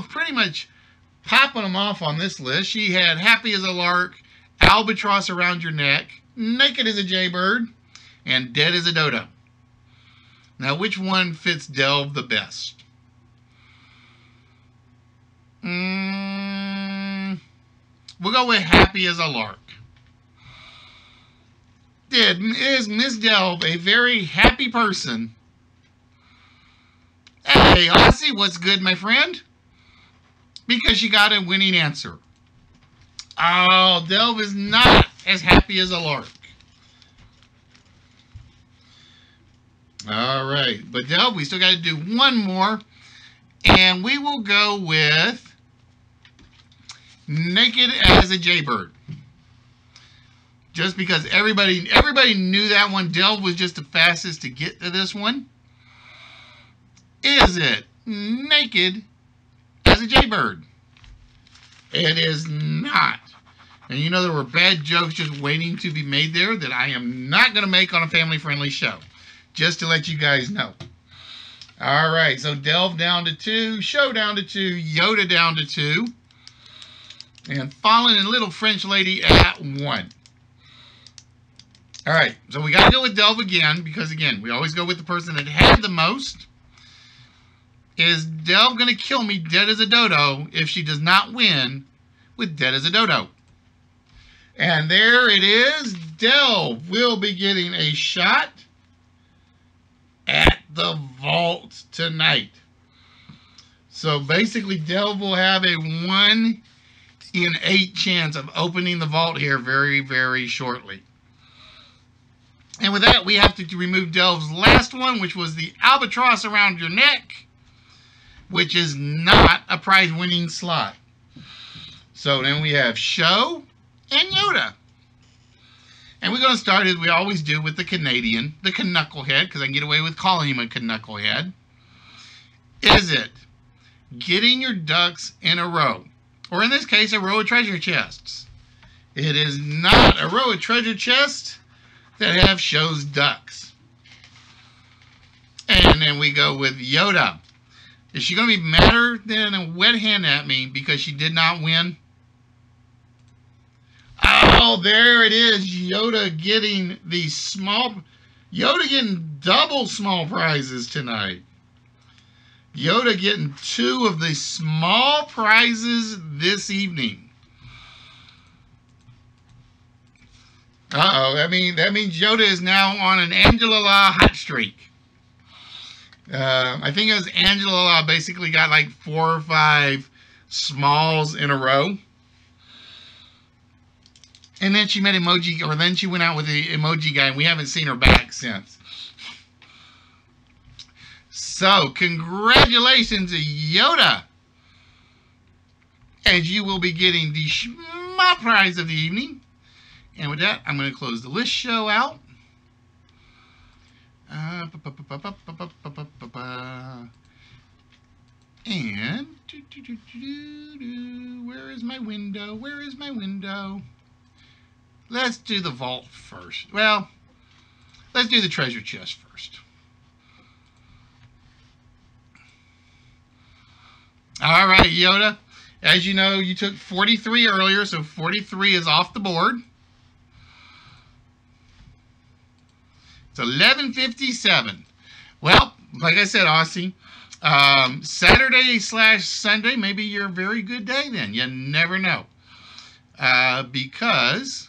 pretty much popping them off on this list. She had Happy as a Lark, Albatross Around Your Neck, Naked as a Jaybird, and Dead as a Dodo. Now, which one fits Delve the best? We'll go with Happy as a Lark. Is Miss Delve a very happy person? Hey, Aussie, what's good, my friend? Because she got a winning answer. Oh, Delve is not as happy as a lark. All right, but Delve, we still got to do one more, and we will go with Naked as a Jaybird. Just because everybody knew that one. Delve was just the fastest to get to this one. Is it Naked as a Jaybird? It is not. And you know there were bad jokes just waiting to be made there that I am not going to make on a family-friendly show. Just to let you guys know. All right, so Delve down to 2, Show down to 2, Yoda down to 2, and Fallen and Little French Lady at 1. All right, so we got to go with Delve again because, again, we always go with the person that had the most. Is Delve going to kill me dead as a dodo if she does not win with Dead as a Dodo? And there it is. Delve will be getting a shot at the vault tonight. So basically, Delve will have a 1 in 8 chance of opening the vault here very, very shortly. And with that, we have to remove Delve's last one, which was the Albatross Around Your Neck, which is not a prize-winning slot. So then we have Show and Yoda. And we're going to start, as we always do, with the Canadian, the Knucklehead, because I can get away with calling him a Knucklehead. Is it getting your ducks in a row? Or in this case, a row of treasure chests. It is not a row of treasure chests that have Show's ducks. And then we go with Yoda. Is she going to be madder than a wet hen at me because she did not win? Oh, there it is. Yoda getting double small prizes tonight. Yoda getting 2 of the small prizes this evening. Uh-oh, that means Yoda is now on an Angela Law hot streak. I think it was Angela Law basically got like 4 or 5 smalls in a row. And then she met Emoji, or then she went out with the Emoji guy, and we haven't seen her back since. So, congratulations to Yoda. As you will be getting the small prize of the evening. And with that, I'm going to close the list show out. And where is my window? Where is my window? Let's do the vault first. Well, let's do the treasure chest first. All right, Yoda. As you know, you took 43 earlier, so 43 is off the board. It's 11:57. Well, like I said, Aussie, Saturday/Sunday may be your very good day then. You never know. Because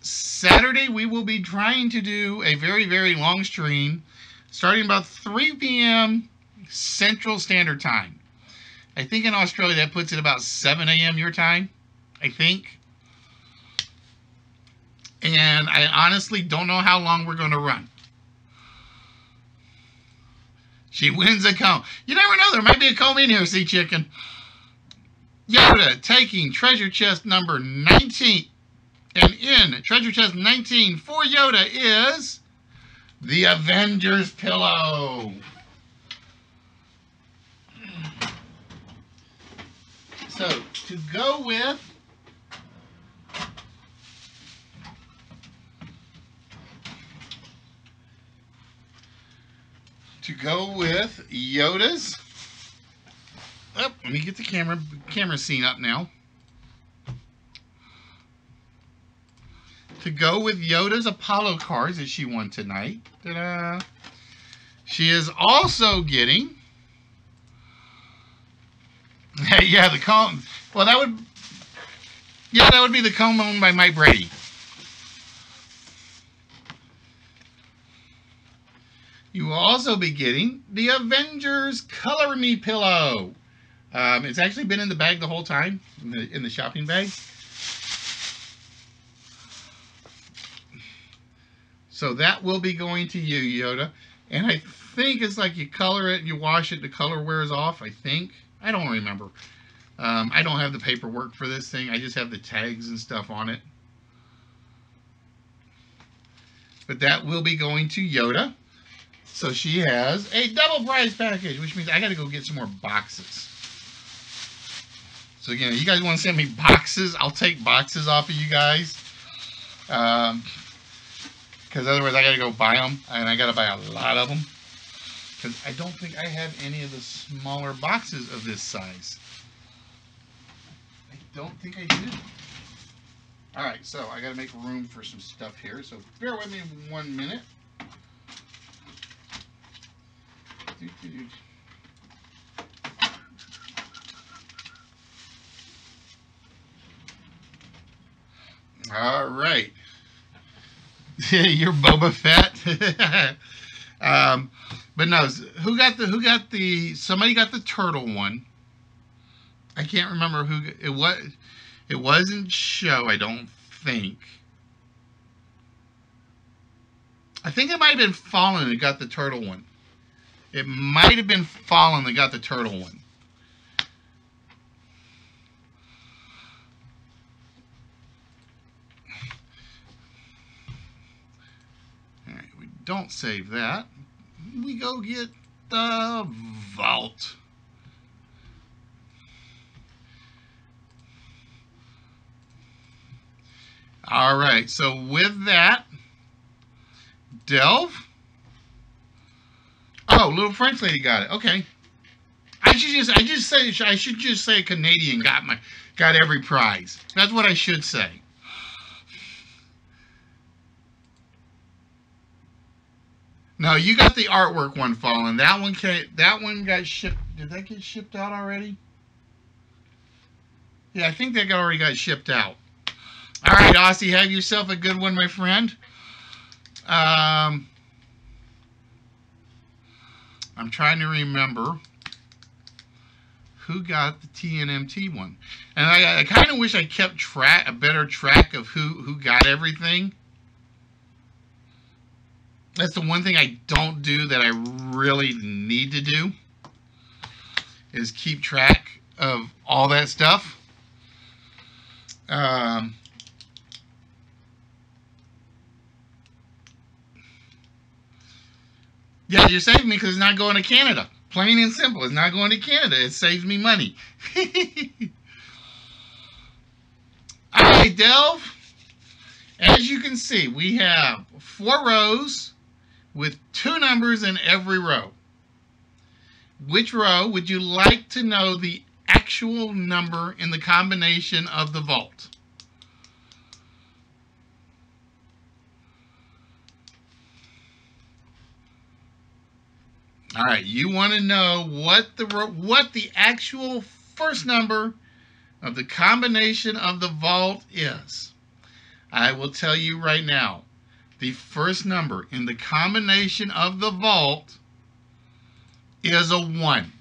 Saturday we will be trying to do a very, very long stream starting about 3 p.m. Central Standard Time. I think in Australia that puts it about 7 a.m. your time, I think. And I honestly don't know how long we're going to run. She wins a comb. You never know. There might be a comb in here, Sea Chicken. Yoda taking treasure chest number 19. And in treasure chest 19 for Yoda is the Avengers pillow. So, to go with Yoda's. Oh, let me get the camera scene up now. To go with Yoda's Apollo cards that she won tonight. Ta-da! She is also getting. Yeah, the comb. Well, that would. Yeah, that would be the comb owned by Mike Brady. You will also be getting the Avengers Color Me pillow. It's actually been in the bag the whole time, in the shopping bag. So that will be going to you, Yoda. And I think it's like you color it, you wash it, the color wears off, I think. I don't remember. I don't have the paperwork for this thing. I just have the tags and stuff on it. But that will be going to Yoda. So she has a double prize package, which means I got to go get some more boxes. So again, you guys want to send me boxes? I'll take boxes off of you guys. Because otherwise I got to go buy them. And I got to buy a lot of them. Because I don't think I have any of the smaller boxes of this size. I don't think I do. Alright, so I got to make room for some stuff here. So bear with me 1 minute. All right. You're Boba Fett. But no, who got the somebody got the turtle one. I can't remember who it was. It wasn't Show, I don't think. I think it might have been Fallen that got the turtle one. It might have been Fallen that got the turtle one. Alright, we don't save that. We go get the vault. Alright, so with that, Delve. Oh, little French lady got it. Okay. I should just say a Canadian got every prize. That's what I should say. No, you got the artwork one, Fallen. That one got shipped. Did that get shipped out already? Yeah, I think that already got shipped out. All right, Aussie, have yourself a good one, my friend. I'm trying to remember who got the TNMT one. And I kind of wish I kept a better track of who got everything. That's the one thing I don't do that I really need to do, is keep track of all that stuff. Yeah, you're saving me because it's not going to Canada. Plain and simple. It's not going to Canada. It saves me money. All right, Delve. As you can see, we have 4 rows with 2 numbers in every row. Which row would you like to know the actual number in the combination of the vault? All right, you want to know what the actual first number of the combination of the vault is. I will tell you right now. The first number in the combination of the vault is a 1.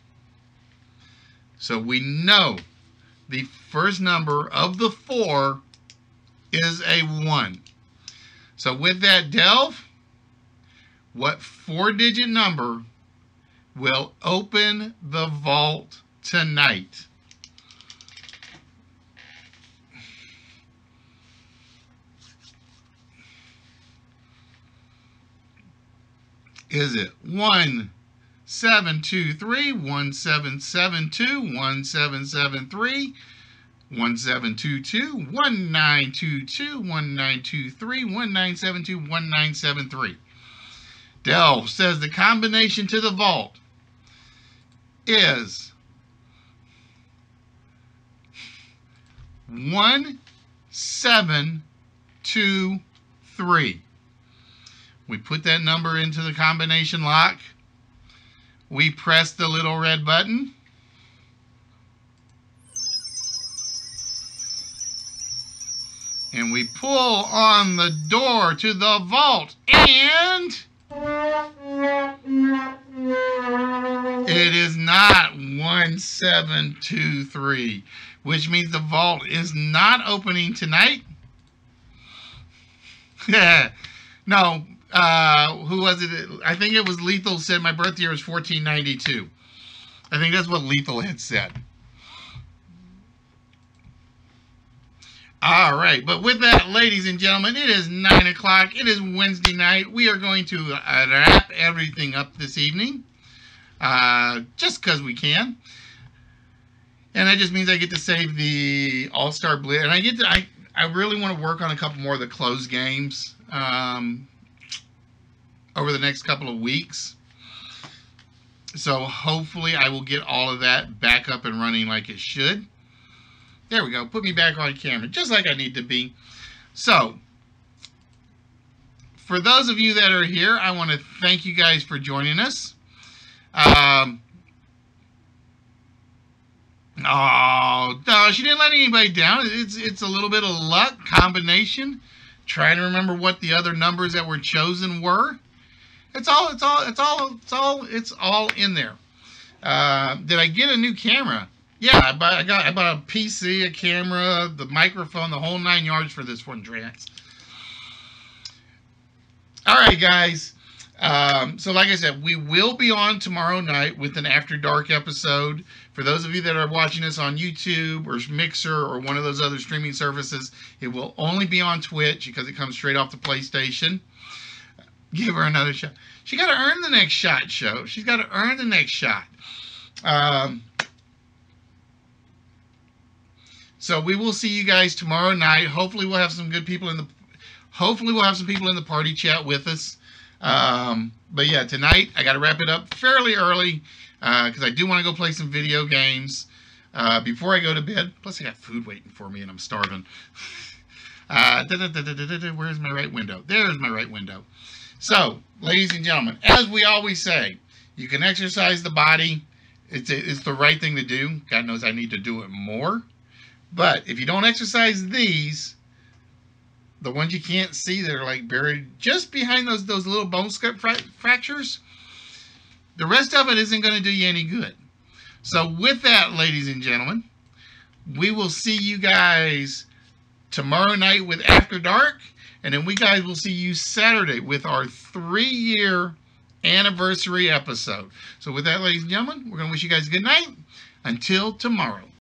So we know the first number of the 4 is a 1. So with that, Delve, what 4-digit number will open the vault tonight? Is it 1723, 1772, 1773, 1722, 1922, 1923, 1972, 1973? Delve says the combination to the vault is 1723. We put that number into the combination lock. We press the little red button. And we pull on the door to the vault. And it is not 1723, which means the vault is not opening tonight. No. Who was it? I think it was Lethal said my birth year was 1492. I think that's what Lethal had said. All right, but with that, ladies and gentlemen, it is 9 o'clock. It is Wednesday night. We are going to wrap everything up this evening, just because we can. And that just means I get to save the All-Star Blitz, and I really want to work on a couple more of the closed games over the next couple of weeks. So hopefully I will get all of that back up and running like it should. There we go. Put me back on camera, just like I need to be. So, for those of you that are here, I want to thank you guys for joining us. Oh, no, she didn't let anybody down. It's a little bit of luck, combination. Trying to remember what the other numbers that were chosen were. It's all in there. Did I get a new camera? Yeah, I bought a PC, a camera, the microphone, the whole 9 yards for this one, Trance. All right, guys. So like I said, we will be on tomorrow night with an After Dark episode. For those of you that are watching us on YouTube or Mixer or one of those other streaming services, it will only be on Twitch because it comes straight off the PlayStation. Give her another shot. She got to earn the next shot, show. She's got to earn the next shot. So we will see you guys tomorrow night. Hopefully we'll have some good people in the. Hopefully we'll have some people in the party chat with us. But yeah, tonight I got to wrap it up fairly early because I do want to go play some video games before I go to bed. Plus I got food waiting for me and I'm starving. Where's my right window? There's my right window. So, ladies and gentlemen, as we always say, you can exercise the body. It's the right thing to do. God knows I need to do it more. But if you don't exercise these, the ones you can't see that are like buried just behind those little bone fractures, the rest of it isn't going to do you any good. So with that, ladies and gentlemen, we will see you guys tomorrow night with After Dark. And then we guys will see you Saturday with our 3-year anniversary episode. So with that, ladies and gentlemen, we're going to wish you guys a good night. Until tomorrow.